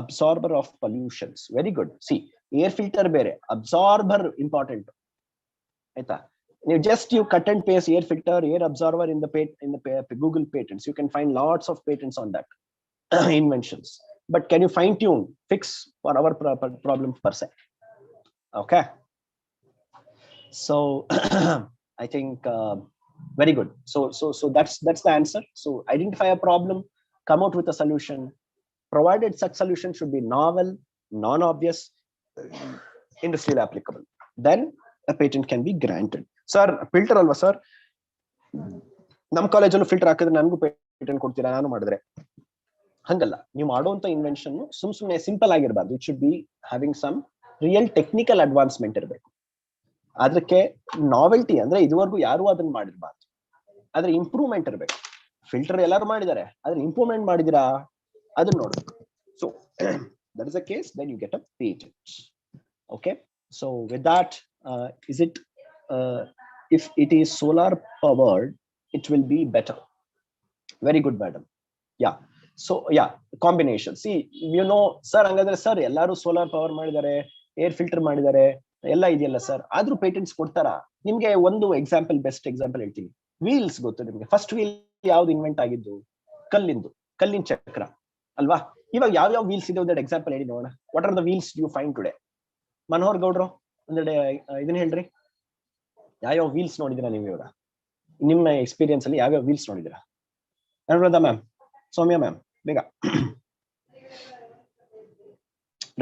absorber of pollutions, very good. See, air filter bere, absorber important. Aita, you cut and paste air filter, air absorber in the Google patents. You can find lots of patents on that inventions. But can you fine tune, fix for our problem per se? Okay. So I think very good. So that's the answer. So identify a problem, come out with a solution, provided such solution should be novel, non-obvious, industrially applicable. Then a patent can be granted. Sir, filter alva sir, ನಮ್ಮ ಕಾಲೇಜಲ್ಲೂ filter ಹಾಕಿದ್ರೆ ನನಗೂ patent ಕೊಡ್ತೀರಾ ನಾನು ಮಾಡಿದ್ರೆ? ಹಂಗಲ್ಲ, ನೀವು ಮಾಡುವಂತ invention ಸುಮ್ಮನೆ ಸಿಂಪಲ್ ಆಗಿರಬಾರ್ದು. It should be having some real technical advancement ಇರಬೇಕು. ಅದಕ್ಕೆ ನಾವೆಲ್ಟಿ ಅಂದ್ರೆ ಇದುವರೆಗೂ ಯಾರು ಅದನ್ನ ಮಾಡಿರ್ಬಾರ್ದು, ಆದ್ರೆ ಇಂಪ್ರೂವ್ಮೆಂಟ್ ಇರಬೇಕು. ಫಿಲ್ಟರ್ ಎಲ್ಲರೂ ಮಾಡಿದ್ದಾರೆ, ಆದ್ರೆ ಇಂಪ್ರೂವ್ಮೆಂಟ್ ಮಾಡಿದಿರಾ ಅದನ್ನ ನೋಡ್ಬೇಕು. So that is a case, then you get a patent. Okay, so with that, is it if it is solar powered, it will be better. Very good, madam. Yeah. So yeah, combination. See, you know, sir, hangadre sir ellaru solar power ಮಾಡಿದ್ದಾರೆ, air filter ಮಾಡಿದ್ದಾರೆ, ಎಲ್ಲ ಇದೆಯಲ್ಲ sir, ಆದ್ರೂ patents ಕೊಡ್ತಾರಾ? ನಿಮ್ಗೆ ಒಂದು example, best example ಹೇಳ್ತೀನಿ. Wheels ಗೊತ್ತು ನಿಮ್ಗೆ. ಫಸ್ಟ್ ವೀಲ್ ಯಾವ್ದು ಇನ್ವೆಂಟ್ ಆಗಿದ್ದು? ಕಲ್ಲಿನ ಚಕ್ರ ಅಲ್ವಾ? ಇವಾಗ ಯಾವ ವೀಲ್ಸ್ ಇದೆ ಒಂದೆರಡು ಎಕ್ಸಾಂಪಲ್ ಹೇಳಿ ನೋಡೋಣ. What are the wheels you find today? Manohar ಗೌಡ್ರು ಒಂದೆರಡು ಇದನ್ನ ಹೇಳ್ರಿ. ಯಾವ್ಯಾವ ವೀಲ್ಸ್ ನೋಡಿದಿರಾ ನೀವು ಇವಾಗ ನಿಮ್ಮ ಎಕ್ಸ್ಪೀರಿಯನ್ಸ್ ಅಲ್ಲಿ? ಯಾವ್ಯಾವ ವೀಲ್ಸ್ ನೋಡಿದಿರಾ? ಅನುರಾಧ ಮ್ಯಾಮ್, ಸೌಮ್ಯ ಮ್ಯಾಮ್, ಬೇಗ.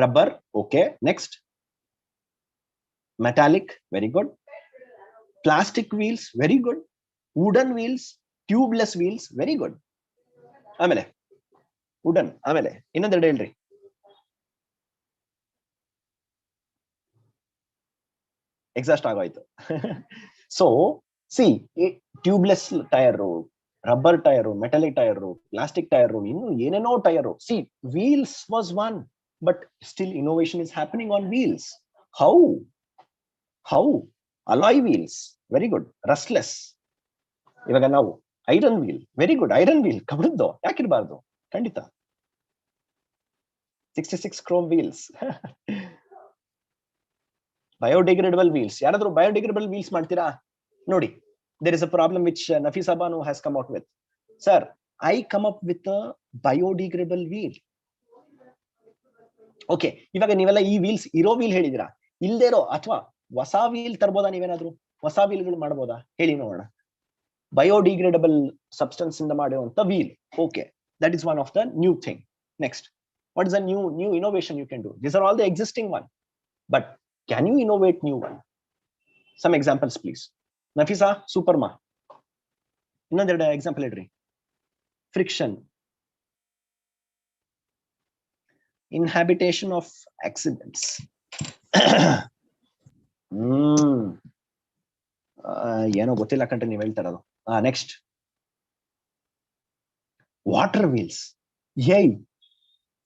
Rubber, okay. Next, metallic, very good. Plastic wheels, very good. Wooden wheels, tubeless wheels, very good. ಆಮೇಲೆ ವುಡನ್, ಆಮೇಲೆ ಇನ್ನೊಂದೆರಡು ಹೇಳ್ರಿ. ಎಕ್ಸಾಸ್ಟ್ ಆಗೋಯ್ತು. So see, tubeless tyre, rubber tyre, metallic tyre, plastic tyre, ಇನ್ನು ಏನೇನೋ tyre. See, wheels was one, but still innovation is happening on wheels. How? Alloy wheels, very good. Rustless. ಇವಾಗ ನಾವು iron wheel, very good. Iron wheel ಕಬಡ್ದು ಯಾಕಿರ್ಬಾರ್ದು? ಖಂಡಿತ. 66 chrome wheels. Biodegradable wheels. ಯಾರಾದ್ರೂ biodegradable wheels ಮಾಡ್ತೀರಾ? Nodi, there is a problem which Nafisa Banu has come out with. Sir, I come up with a biodegradable wheel. Okay, ಇವಾಗ ನೀವೆಲ್ಲ ಈ wheels ಇರೋ wheel ಹೇಳಿದಿರಾ, ಇಲ್ದೇ ಇರೋ ಅಥವಾ ಹೊಸ ವೀಲ್ ತರ್ಬೋದಾ? ನೀವೇನಾದ್ರು ಹೊಸ ವೀಲ್ಗಳು ಮಾಡ್ಬೋದಾ ಹೇಳಿ ನೋಡೋಣ. ಬಯೋಡಿಗ್ರೇಡಬಲ್ ಸಬ್ಸ್ಟೆನ್ಸ್ ಇಂದ ಮಾಡಿರುವಂತ wheel. Okay, that is one of the new thing. Next, what is the new innovation you can do? These are all the existing one, but can you innovate new one? Some examples please. Nafisa, Superma, ಇನ್ನೊಂದೆರಡು example ಇಡ್ರಿ. Friction, inhabitation of accidents. ಏನೋ ಗೊತ್ತಿಲ್ಲ ಕಂಡ್ರೆ ನೀವು ಹೇಳ್ತಾ ಇರೋದು. Next, water wheels.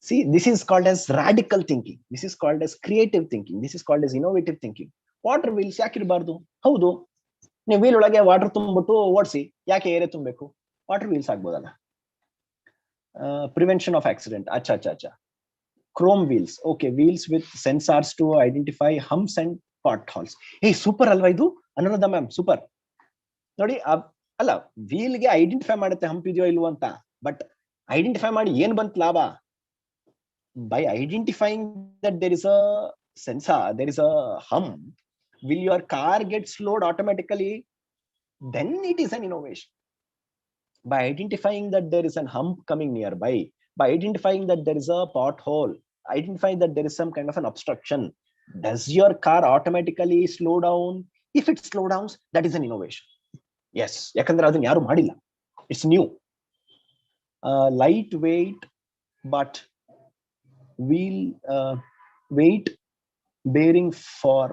See, this is called as radical thinking. This is called as creative thinking. This is called as innovative thinking. Water wheels ಯಾಕೆ ಇರಬಾರ್ದು? ಹೌದು, ನೀವು ವೀಲ್ ಒಳಗೆ ವಾಟರ್ ತುಂಬಿಟ್ಟು ಓಡಿಸಿ, ಯಾಕೆ ಏರೆ ತುಂಬಬೇಕು? ವಾಟರ್ ವೀಲ್ಸ್ ಆಗ್ಬೋದಲ್ಲ. Prevention of accident. ಅಚ್ಚಾ. Chrome wheels. Okay, wheels with sensors to identify humps and potholes. Hey, super ಅಲ್ವಾ ಇದು? Anuradha ma'am, super. ನೋಡಿ, ಅಲ್ಲ, ವೀಲ್ ಗೆ ಐಡೆಂಟಿಫೈ ಮಾಡುತ್ತೆ ಹಂಪ್ ಇದೆಯೋ ಇಲ್ವೋ ಅಂತ. ಬಟ್ ಐಡೆಂಟಿಫೈ ಮಾಡಿ ಏನ್ ಬಂತು ಲಾಭ? By identifying that there is a sensor, there is a hump, will your car get slowed automatically? Then it is an innovation. By identifying that there is a hump coming nearby, by identifying that there is a pothole, identifying that there is some kind of an obstruction, does your car automatically slow down? If it slows down, that is an innovation. Yes, yakandre adun yaru madilla, it's new. Lightweight but wheel weight bearing for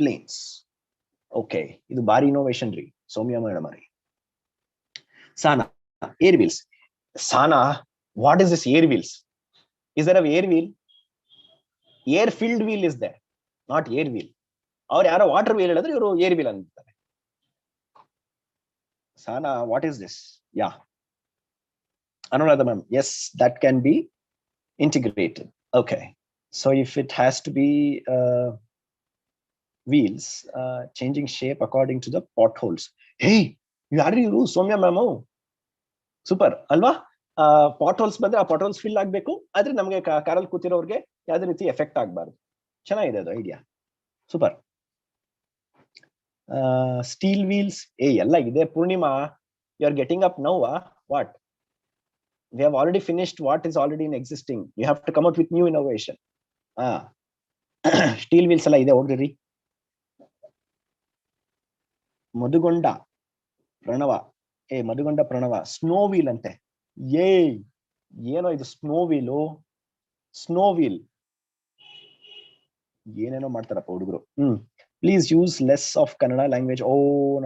planes. Okay, idu bari innovation ರೀ ಸೌಮ್ಯ madam ರೀ. Sana, air wheels. Sana, what is this air wheels? Is there a air wheel? Air filled wheel is there, not air wheel. ಅವ್ರು ಯಾರೋ water wheel ಹೇಳಿದ್ರೆ ಇವರು air wheel ಅಂತಾರೆ. Sana, what is this? Yeah, Anuradha ma'am, yes, that can be integrated. Okay, so if it has to be wheels changing shape according to the potholes. Hey, ಯಾರು ಸೌಮ್ಯ ma'am, super ಅಲ್ವಾ? ಪಾಟ್ಹೋಲ್ಸ್ ಬಂದ್ರೆ ಆ ಪಾಟ್ಹೋಲ್ಸ್ fill ಆಗ್ಬೇಕು, ಆದ್ರೆ ನಮ್ಗೆ ಕಾರಲ್ಲಿ ಕೂತಿರೋರ್ಗೆ ಯಾವ್ದೇ ರೀತಿ ಎಫೆಕ್ಟ್ ಆಗ್ಬಾರ್ದು. ಚೆನ್ನಾಗಿದೆ ಅದು ಐಡಿಯಾ, ಸೂಪರ್. Steel wheels. ಎಲ್ಲ ಇದೆ Purnima, you are getting up now. What? We have already finished what is already in existing. You have to come out with new innovation. Steel wheels ಎಲ್ಲ ಇದೆ, ಹೋಗ್ರಿ. ಮಧುಗೊಂಡ ಪ್ರಣವ, ಮಧುಗೊಂಡ ಪ್ರಣವ, ಸ್ನೋ ವೀಲ್ ಅಂತೆ. ಏನೋ ಇದು snow wheel, snow wheel ಏನೇನೋ ಮಾಡ್ತಾರಪ್ಪ ಹುಡುಗರು. Please use less of Kannada language. Oh,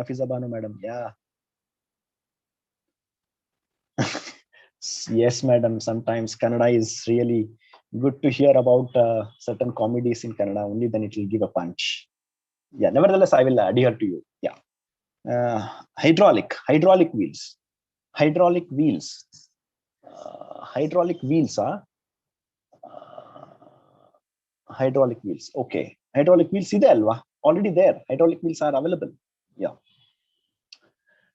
Nafeesa Banu madam, yeah. Yes, madam. Sometimes Kannada is really good to hear about certain comedies in Kannada. Only then it will give a punch. Yeah. Nevertheless, I will adhere to you. Yeah. Hydraulic wheels. Hydraulic wheels. Hydraulic wheels. Hydraulic wheels. Okay. Hydraulic wheels ide alva? Already there. Hydraulic wheels are available. Yeah.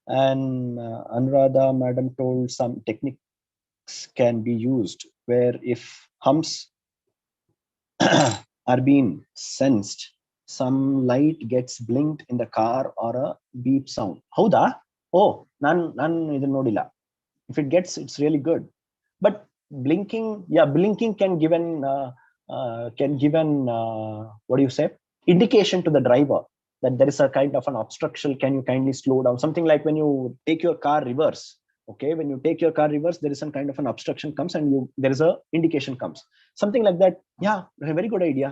And Anuradha madam told some technique can be used where if humps are being sensed, some light gets blinked in the car or a beep sound. Hauda? Oh, nan idan nodilla. If it gets, it's really good. But blinking, yeah, blinking can give an what do you say, indication to the driver that there is a kind of an obstruction. Can you kindly slow down? Something like when you take your car reverse. Okay, when you take your car reverse, there is some kind of an obstruction comes and there is a indication comes. Something like that. Yeah, a very good idea.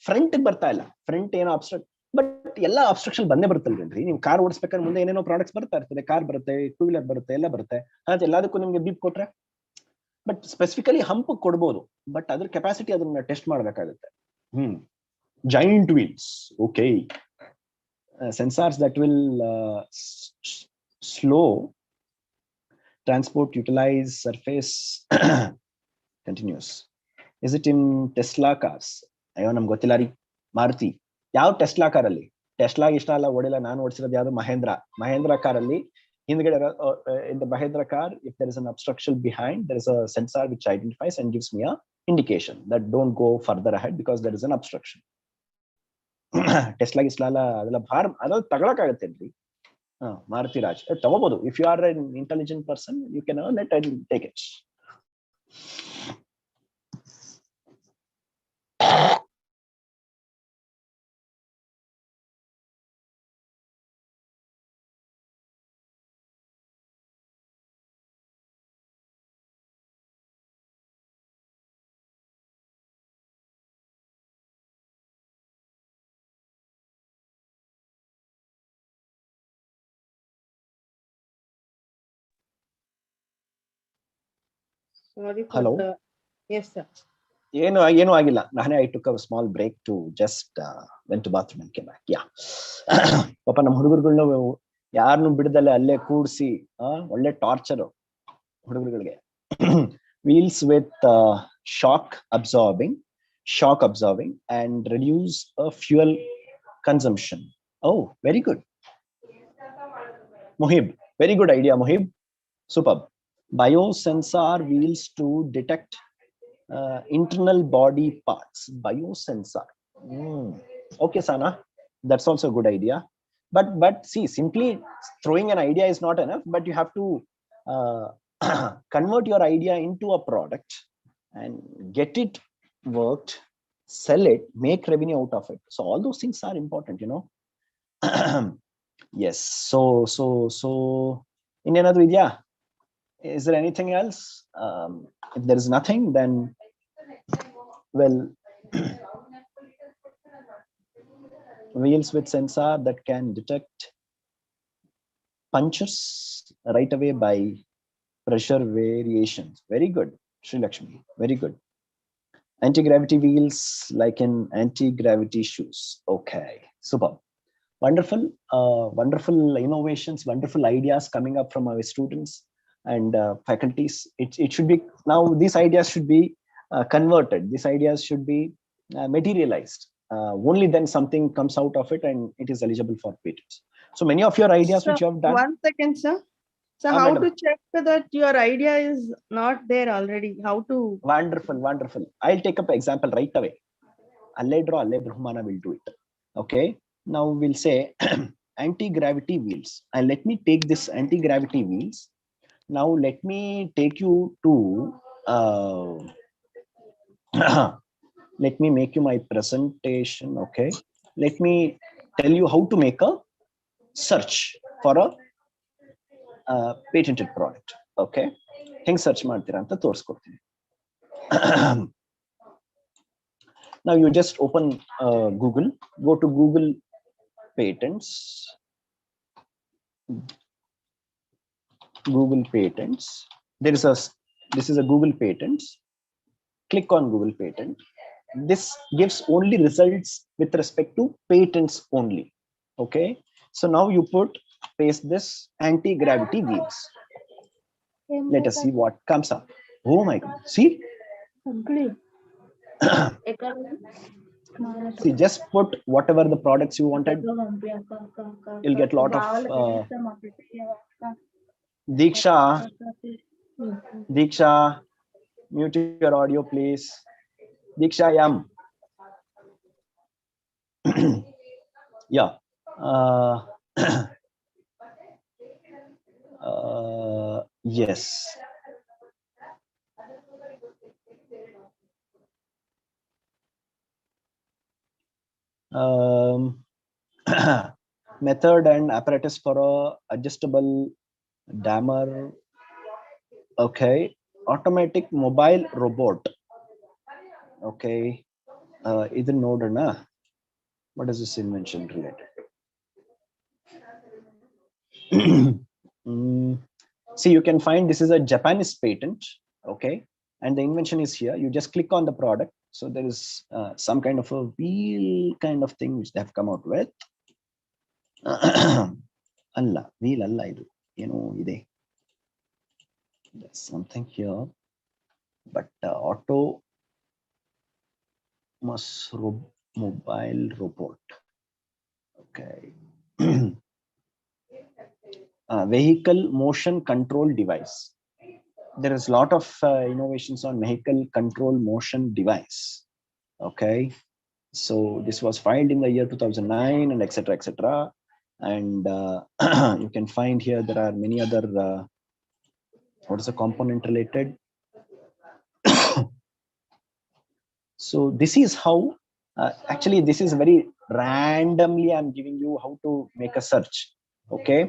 Front ಬರ್ತಾ ಇಲ್ಲ, front ಏನೋ obstruct, but ಎಲ್ಲ obstruction ಬಂದೇ ಬರುತ್ತಲ್ರಿ. ನೀವು car ಓಡಿಸ್ಬೇಕಾದ್ರೆ ಮುಂದೆ ಏನೇನೋ products ಬರ್ತಾ ಇರ್ತದೆ, ಕಾರ್ ಬರುತ್ತೆ, ಟೂ ವೀಲರ್ ಬರುತ್ತೆ, ಎಲ್ಲ ಬರುತ್ತೆ. ಹಾಗೆ ಎಲ್ಲದಕ್ಕೂ ನಿಮ್ಗೆ ಬೀಪ್ ಕೊಟ್ರೆ, ಬಟ್ ಸ್ಪೆಸಿಫಿಕಲಿ ಹಂಪ್ ಕೊಡ್ಬೋದು, ಬಟ್ ಅದ್ರ ಕೆಪಾಸಿಟಿ ಅದನ್ನ ಟೆಸ್ಟ್ ಮಾಡ್ಬೇಕಾಗುತ್ತೆ. Giant wheels. Okay, sensors that will slow transport, utilize surface. Continuous. Is it in Tesla cars? ಅಯ್ಯೋ, ನಮ್ಗೆ ಗೊತ್ತಿಲ್ಲ ರೀ. ಮಾರುತಿ, ಯಾವ ಟೆಸ್ಲಾ ಕಾರಲ್ಲಿ? ಟೆಸ್ಲಾ ಇಷ್ಟ ಅಲ್ಲ ಓಡಿಲ್ಲ. ನಾನು ಓಡಿಸಿರೋದು ಯಾವ್ದು ಮಹೇಂದ್ರ ಕಾರಲ್ಲಿ ಹಿಂದ್ಗಡೆ in the Mahindra car, if there is an obstruction behind, there is a sensor which identifies and gives me a indication that don't go further ahead because there is an obstruction. Tesla ಗಿಸ್ಲಾ ಅದೆಲ್ಲ ಭಾರ ಅದ್ರಲ್ಲಿ ತಗೊಳಕಾಗತ್ತೇನ್ರಿ? ಮಾರುತಿ ರಾಜ್ ತಗೋಬಹುದು. If you are an intelligent person, you can let it take it. Sorry for Hello. Yes, sir. ಏನು ಆಗಿಲ್ಲ. ನಾನೇ I took a small break to just went to bathroom and came back. Yeah. ಪಾಪ ನಮ್ಮ ಹುಡುಗರುಗಳನ್ನ ಯಾರನ್ನು ಬಿಡದಲ್ಲೇ ಅಲ್ಲೇ ಕೂಡಿಸಿ ಒಳ್ಳೆ torture ಹುಡುಗರುಗಳಿಗೆ. Wheels with shock absorbing and reduce fuel consumption. Oh, very good. Muhib, very good idea, Muhib. Superb. Biosensor wheels to detect internal body parts. Biosensor. Okay, Sana, that's also a good idea. But see, simply throwing an idea is not enough, but you have to convert your idea into a product and get it worked, sell it, make revenue out of it. So all those things are important, you know. Yes. So in another idea, is there anything else? If there is nothing, then well, wheels with sensor that can detect punctures right away by pressure variations. Very good, Sri Lakshmi. Very good. Anti-gravity wheels like in anti-gravity shoes. Okay, super. Wonderful, wonderful innovations, wonderful ideas coming up from our students and faculties. It should be now. These ideas should be converted. These ideas should be materialized. Only then something comes out of it and it is eligible for patents. So many of your ideas which you have done. 1 second, sir. So how madam, to check that your idea is not there already? How to? Wonderful. I'll take up an example right away. Alle Brahmana will do it. Okay. Now we'll say anti-gravity wheels. And let me take this anti-gravity wheels. Now let me take you to let me make you my presentation. Okay. Let me tell you how to make a search for a patented product. Okay. Heng search ಮಾಡ್ತೀರಾ ಅಂತ ತೋರಿಸ್ಕೊಡ್ತೀನಿ. Now you just open Google, go to Google Patents. This is a Google Patents. Click on Google Patent. This gives only results with respect to patents only. Okay. So now you paste this anti-gravity wheels. Let us see what comes up. Oh my God. See? See, just put whatever the products you wanted. You'll get a lot of Diksha, mute your audio, please. Diksha, yam. Yeah. Yes. Method and apparatus for a adjustable dammer. Okay. Automatic mobile robot. Okay. Either node or na. What is this invention related to? See, you can find this is a Japanese patent. Okay. And the invention is here. You just click on the product. So there is some kind of a wheel kind of thing which they have come out with. Allah, wheel Allah idu. You know, there's something here. But auto mobile robot. Okay. Vehicle motion control device. There is a lot of innovations on vehicle control motion device. Okay, so this was filed in the year 2009 and etc. And you can find here there are many other what is the component related. So this is how actually this is very randomly I'm giving you how to make a search. Okay,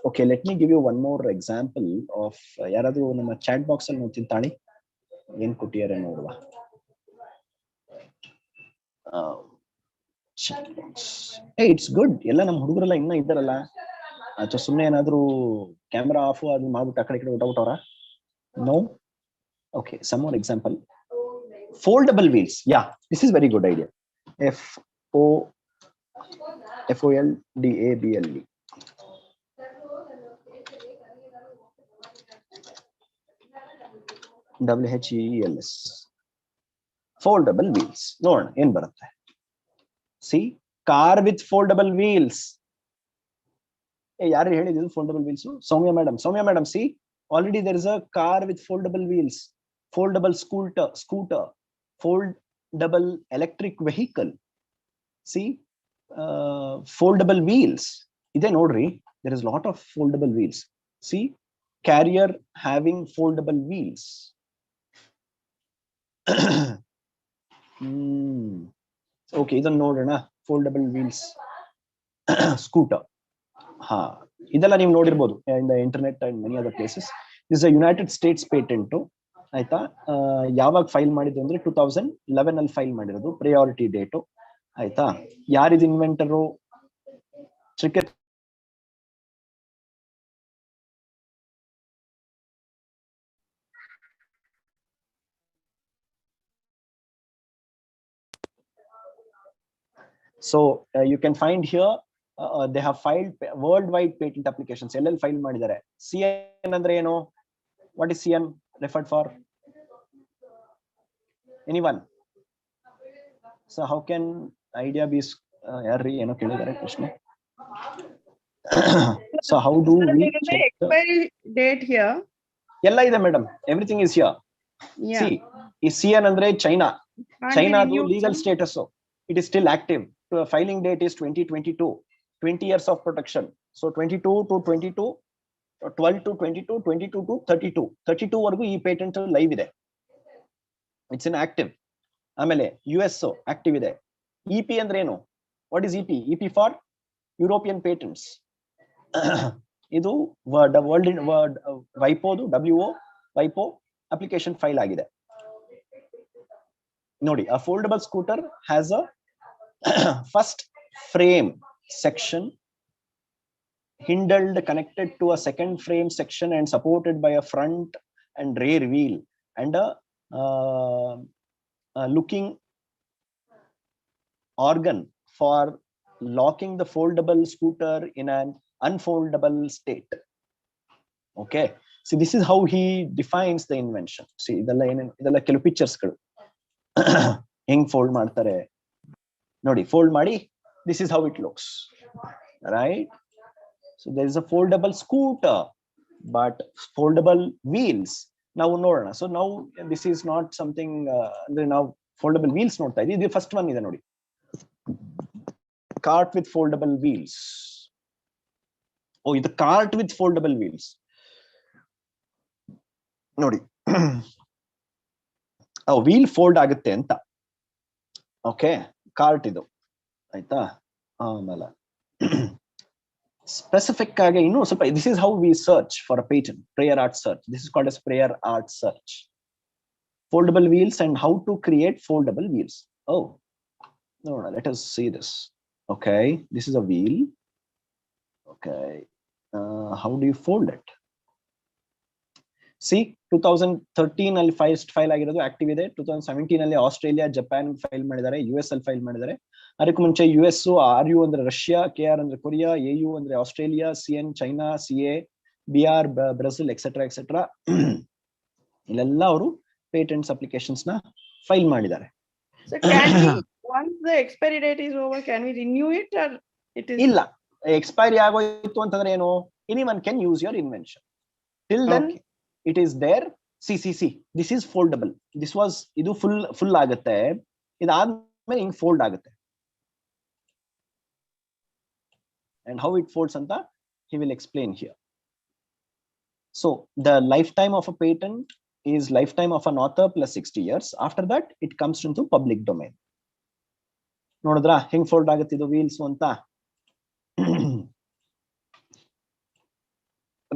okay, let me give you one more example of ಯಾರಾದ್ರೂ ನಮ್ಮ chat box ಅಲ್ಲಿ ನೋಡ್ತೀನಿ ತಾಳಿ ಏನ್ ಕೊಟ್ಟಿದ್ದಾರೆ ನೋಡುವ. Chat box. Hey, it's good. ಎಲ್ಲ ನಮ್ಮ ಹುಡುಗರೆಲ್ಲ ಇನ್ನ ಇದ್ದಾರಲ್ಲ, ಅಥವಾ ಸುಮ್ಮನೆ ಏನಾದ್ರೂ ಕ್ಯಾಮೆರಾ ಆಫ್ ಅದು ಮಾಡ್ಬಿಟ್ಟು ಆ ಕಡೆ ಈ ಕಡೆ ಊಟ No. Okay, some more example. Foldable wheels. Yeah, this is very good idea. Foldable. WHEELS. Foldable wheels. ನೋಡೋಣ ಏನ್ ಬರುತ್ತೆ. See, car with foldable wheels. ಯಾರು ಹೇಳಿದ್ರು foldable wheels? Soumya madam, see, already there is a car with foldable wheels, foldable scooter, foldable electric vehicle. See, foldable wheels. Ide nodri, there is a lot of foldable wheels. See, carrier having foldable wheels. Okay, ಇದನ್ನ ನೋಡೋಣ. foldable wheels scooter. ಇದೆಲ್ಲ ನೀವು ನೋಡಿರ್ಬೋದು in the internet and many other places. This is a United States patent. ಆಯ್ತಾ, ಯಾವಾಗ file ಮಾಡಿದ್ದು ಅಂದ್ರೆ 2011 ಅಲ್ಲಿ ಫೈಲ್ ಮಾಡಿರೋದು, priority date. ಆಯ್ತಾ, ಯಾರಿದು ಇನ್ವೆಂಟರು? So you can find here they have filed worldwide patent applications. ಎಲ್ಲೆಲ್ಲಿ ಫೈಲ್ ಮಾಡಿದ್ದಾರೆ? CN ಅಂದ್ರೆ ಏನು? What is CN referred for? Anyone? So how can idea be ಯಾರ್ರಿ ಏನೋ ಕೇಳಿದ್ದಾರೆ ಪ್ರಶ್ನೆ. So how do we check the expiry date here? ಎಲ್ಲ ಇದೆ madam, everything is here. Yeah. See, is CN ಅಂದ್ರೆ China legal status, it is still active. The filing date is 2022, 20 years of protection. So 22 to 22, 12 to 22, 22 to 32 ವರೆಗೂ ಈ patent live ಇದೆ. It's in active. ಆಮೇಲೆ US active ಇದೆ. EP ಅಂದ್ರೆ ಏನು? What is EP? EP for European patents. ಇದು world ವೈಪೋದು WIPO application file ಆಗಿದೆ. ನೋಡಿ, a foldable scooter has a first frame section handled connected to a second frame section and supported by a front and rear wheel and a looking organ for locking the foldable scooter in an unfoldable state. Okay, see, this is how he defines the invention. See, ಇದೆಲ್ಲ ಕೆಲವು pictures ಗಳು ಹೆಂಗ್ fold ಮಾಡ್ತಾರೆ ನೋಡಿ. Fold ಮಾಡಿ, this is how it looks, right? So there is a foldable scooter, but foldable wheels now ನೋಡೋಣ. So now this is not something now foldable wheels ನೋಡ್ತಾ ಇದ್ದೀವಿ. ಇದು ಫಸ್ಟ್ ಒನ್ ಇದೆ ನೋಡಿ, cart with foldable wheels. ಇದು cart with foldable wheels ನೋಡಿ. Wheel fold ಆಗುತ್ತೆ ಅಂತ. ಓಕೆ, ಕಾರ್ಟ್ ಇದು ಆಯ್ತಾ. ಆಮೇಲೆ ಸ್ಪೆಸಿಫಿಕ್ ಆಗಿ ಇನ್ನೂ ಸ್ವಲ್ಪ, this is how we search for a patent, prayer art search. This is called as prayer art search. Foldable wheels and how to create foldable wheels. No, let us see this. Okay, this is a wheel. Okay, how do you fold it? See, 2013 ಅಲ್ಲಿ file ಆಗಿರೋದು active ಇದೆ. 2017 ಅಲ್ಲಿ Australia, Japan file ಮಾಡಿದ್ದಾರೆ, US ಅಲ್ಲಿ file ಮಾಡಿದ್ದಾರೆ. ಅದಕ್ಕೆ ಮುಂಚೆ US, RU ಅಂದ್ರೆ ರಷ್ಯಾ, KR ಅಂದ್ರೆ ಕೊರಿಯಾ, AU ಅಂದ್ರೆ Australia, CN China, CA BR Brazil etcetera ಇಲ್ಲೆಲ್ಲ ಅವರು ಪೇಟೆಂಟ್ಸ್ ಅಪ್ಲಿಕೇಶನ್ಸ್ ನ ಫೈಲ್ ಮಾಡಿದ್ದಾರೆ. So can we once the expiry date is over, can we renew it or it is? ಇಲ್ಲ, expiry ಆಗೋಯ್ತು ಅಂತಂದ್ರೆ ಏನು, anyone can use your invention. Till then it is there. See this is foldable. ಇದು full ಆಗುತ್ತೆ, ಇದಾದ್ಮೇಲೆ ಹಿಂಗ್ fold ಆಗುತ್ತೆ. And how it folds anta he will explain here. So the lifetime of a patent is lifetime of an author plus 60 years. After that it comes into public domain. Nodadra heng fold agutte idu wheels anta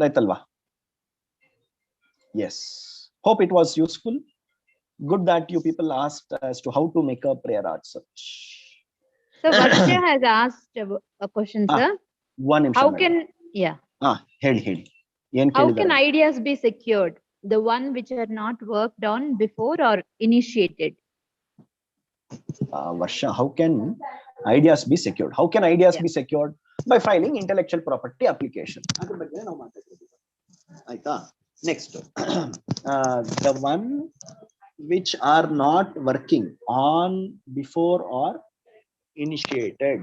right alva? Yes, hope it was useful. Good that you people asked as to how to make a prayer art search. So Varsha has asked a question, sir. One nimsha. How can heli yen how kelidare? can ideas be secured? The one which are not worked on before or initiated? Varsha, how can ideas be secured? How can ideas be secured? By filing intellectual property application. Adr ಬಗ್ಗೆ ನಾವು ಮಾತಾಡ್ತೀವಿ. ಆಯ್ತಾ? Next, the one which are not working on before or initiated.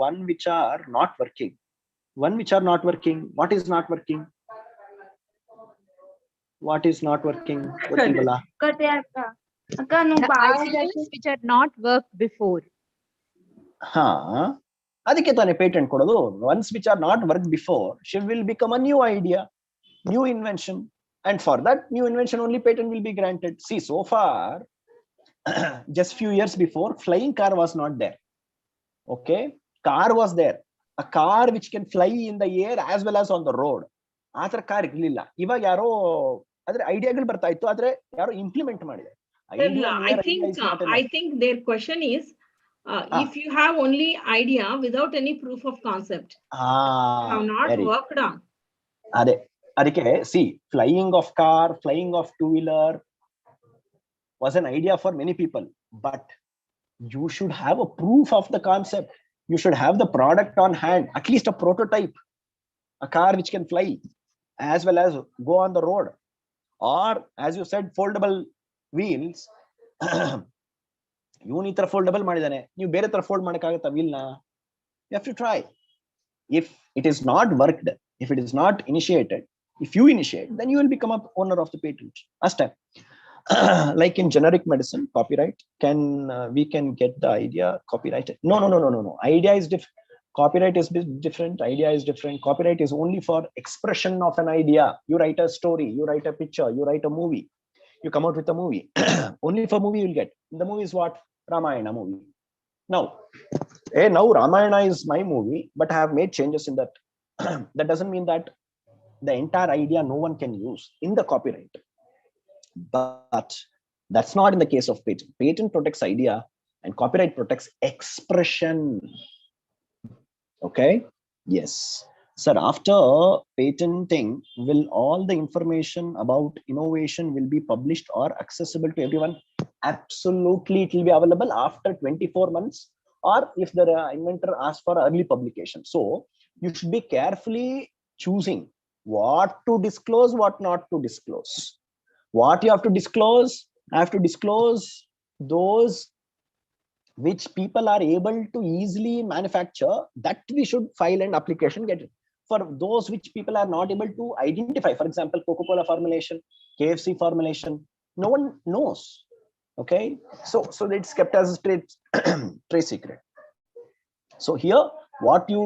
One which are not working. What is not working? ಗೊತ್ತಿಲ್ವಲ್ಲ? Ideas which are not worked before. ಅದಕ್ಕೆ ತಾನೇ patent ಕೊಡೋದು. Ones which are not worked before, she will become a new idea, new invention, and for that new invention only patent will be granted. See, so far just few years before, flying car was not there. Okay, car was there, a car which can fly in the air as well as on the road. ಆತರ car ಇರ್ಲಿಲ್ಲ. ಇವಾಗ ಯಾರೋ ಅದ್ರ ಐಡಿಯಾಗಳು ಬರ್ತಾ ಇತ್ತು, ಆದ್ರೆ ಯಾರೋ implement ಮಾಡಿದೆ. I think their question is, if you have only idea without any proof of concept, have not worked on. ಅದಕ್ಕೆ see, flying of car, flying of two-wheeler was an idea for many people, but you should have a proof of the concept. You should have the product on hand, at least a prototype, a car which can fly as well as go on the road, or as you said, foldable wheels. ಇವನು ಈ ತರ foldable ಮಾಡಿದಾನೆ, ನೀವು ಬೇರೆ ತರ fold ಮಾಡಕ್ಕಾಗತ್ತಾ wheel ನ? You have to try. If it is not worked, if it is not initiated, if you initiate, then you will become a owner of the patent. Last time, like in generic medicine, copyright we can get the idea copyrighted. No. Idea is different. Copyright is different. Idea is different. Copyright is only for expression of an idea. You write a story, you write a picture, you write a movie, you come out with a movie. Only for movie you'll get. The movie is what? Ramayana movie. Now Ramayana is my movie, but I have made changes in that. That doesn't mean that the entire idea no one can use in the copyright. But that's not in the case of patent. Patent protects idea and copyright protects expression. Okay? Yes. Sir, after patenting, will all the information about innovation will be published or accessible to everyone? Absolutely, it will be available after 24 months, or if the inventor asks for early publication. So you should be carefully choosing what to disclose, what not to disclose. What you have to disclose, I have to disclose those which people are able to easily manufacture, that we should file an application, get it. For those which people are not able to identify, for example, Coca-Cola formulation, KFC formulation, no one knows. Okay, so it's kept as a trade secret. So here, what you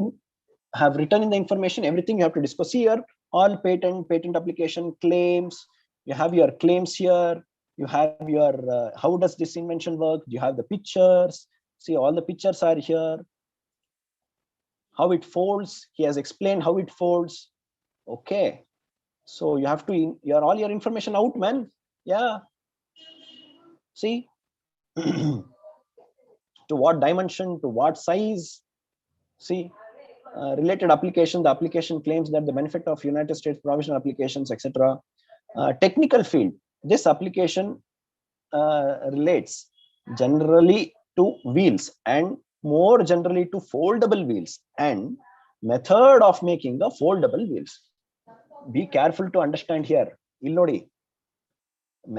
have written in the information, everything you have to discuss here. All patent application claims, you have your claims here, you have your how does this invention work, you have the pictures. See, all the pictures are here. How it folds, he has explained how it folds. Okay, so you have to all your information out, man. Yeah, see, to what dimension, to what size. See, related application, the application claims that the benefit of United States provisional applications, etc. Technical field, this application relates generally to wheels and more generally to foldable wheels and method of making the foldable wheels. Be careful to understand here. Ill nodi,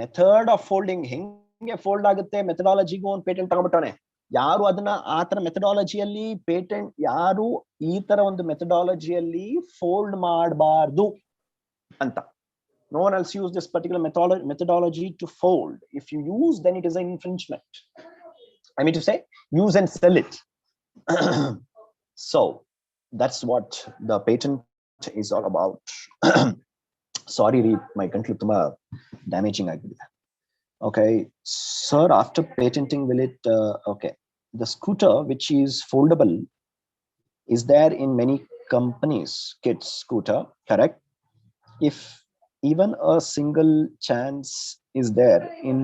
method of folding, heng ಹೆಂಗೆ fold ಆಗುತ್ತೆ ಮೆಥಡಾಲಜಿಗೂ ಒಂದು patent ತಗೊಂಡ್ಬಿಟ್ಟವನೆ. ಯಾರು ಅದನ್ನ ಆ ತರ ಮೆಥಡಾಲಜಿಯಲ್ಲಿ patent, ಯಾರು ಈ ತರ ಒಂದು ಮೆಥಡಾಲಜಿಯಲ್ಲಿ ಫೋಲ್ಡ್ ಮಾಡಬಾರ್ದು ಅಂತ. No one else use this particular methodology to fold. If you use, then it is an infringement. I mean to say, use and sell it. So that's what the patent is all about. Sorry, my country tuma damaging agide. Okay, sir, after patenting, will it okay, the scooter which is foldable is there in many companies, kids scooter, correct? If even a single chance is there in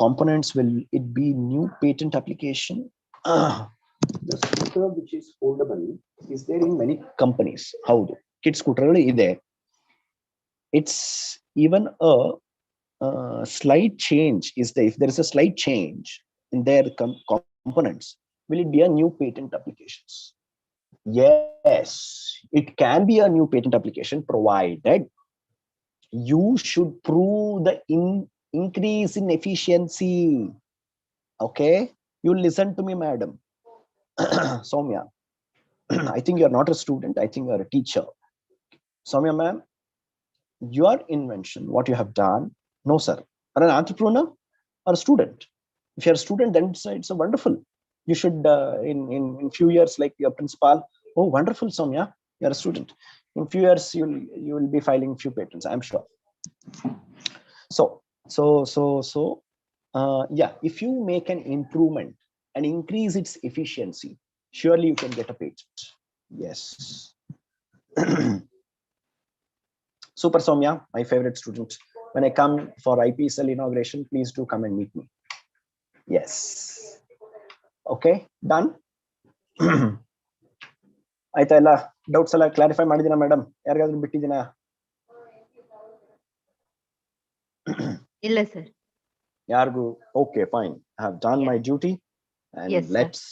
components, will it be new patent application? The scooter which is foldable is there in many companies. How do kids scooter ide? It's even a slight change is there. If there is a slight change in their components, will it be a new patent applications? Yes, it can be a new patent application, provided you should prove the increase in efficiency. Okay, you listen to me, madam. Soumya, I think you're not a student, I think you're a teacher. Soumya ma'am, your invention, what you have done, no sir, are an entrepreneur or a student? If you're a student, then it's a wonderful. You should in few years, like your principal, oh wonderful Soumya, you're a student. In few years you will be filing few patents, I'm sure. So yeah, if you make an improvement and increase its efficiency, surely you can get a patent. Yes. Super Soumya, my favorite student. When I come for IP cell inauguration, please do come and meet me. Yes. Okay, done. ಆಯ್ತಾ? ಎಲ್ಲ doubts ಎಲ್ಲ clarify ಮಾಡಿದಿನ madam? ಯಾರಿಗಾದ್ರೂ ಬಿಟ್ಟಿದ್ದೀನ? ಇಲ್ಲ sir. ಯಾರಿಗೂ? Okay, fine. I have done my duty, and yes, let's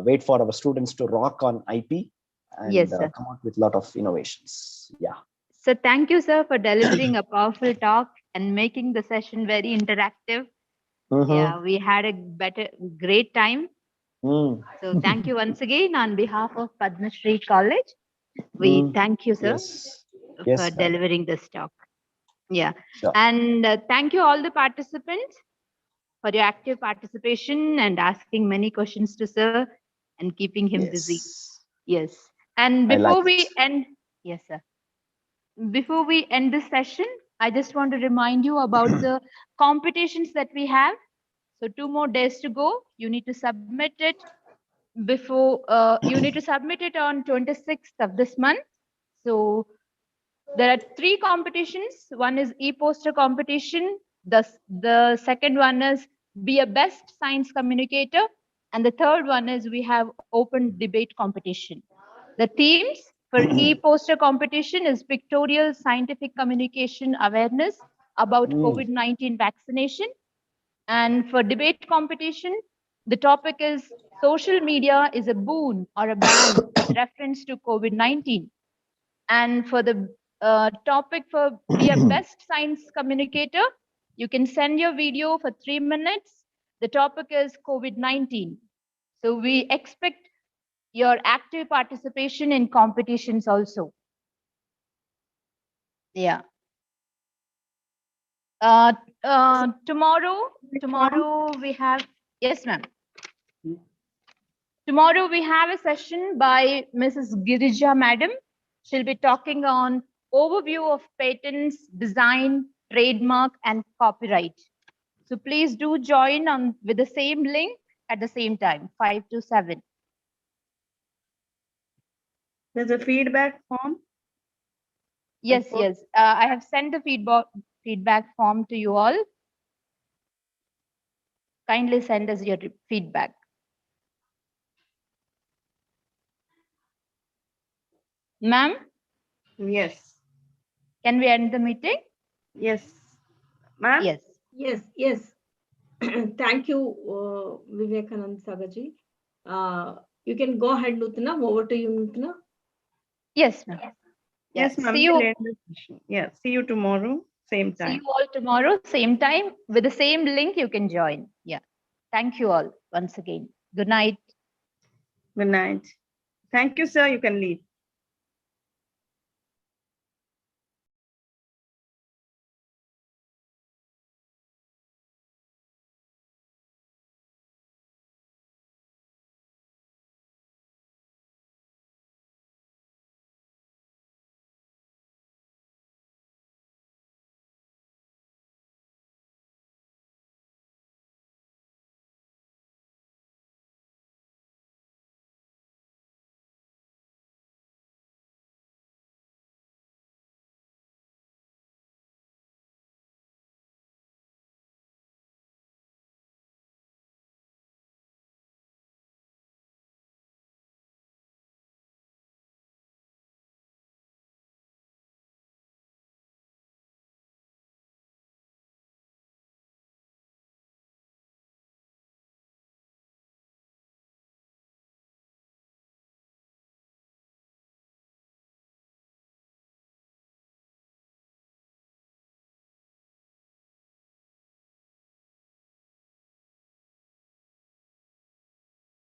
wait for our students to rock on IP and yes, come out with a lot of innovations. Yeah. So thank you, sir, for delivering a powerful talk and making the session very interactive. Yeah, we had a great time. So thank you once again on behalf of Padma Shri College. We thank you, sir, yes, for delivering this talk. Yeah, sure. And thank you all the participants for your active participation and asking many questions to sir and keeping him busy. Yes, and before we end, yes, sir. Before we end this session, I just want to remind you about the competitions that we have. So 2 more days to go. You need to submit it before, you need to submit it on 26th of this month. So there are 3 competitions. One is e-poster competition. The second one is be a best science communicator. And the third one is we have open debate competition. The themes for e-poster competition is pictorial scientific communication awareness about COVID-19 vaccination. And for debate competition, the topic is social media is a boon or a ban with reference to COVID-19. And for the topic for be a best science communicator, you can send your video for 3 minutes. The topic is COVID-19. So we expect your active participation in competitions also. Yeah. Tomorrow we have, yes, ma'am. Tomorrow we have a session by Mrs. Girija Madam. She'll be talking on overview of patents, design, trademark, and copyright. So please do join on with the same link at the same time, 5 to 7. There's a feedback form. Yes, yes. I have sent the feedback form to you all. Kindly send us your feedback. Ma'am? Yes. Can we end the meeting? Yes. Ma'am? Yes. Yes, yes. Thank you, Vivekanand Sagaji. You can go ahead, Nutana. Over to you, Nutana. Yes, ma'am. Yes, ma'am. See you. Yeah, see you tomorrow. Same See time. you all tomorrow, same time, with the same link you can join. Yeah. Thank you all once again. Good night. Good night. Thank you, sir. You can leave.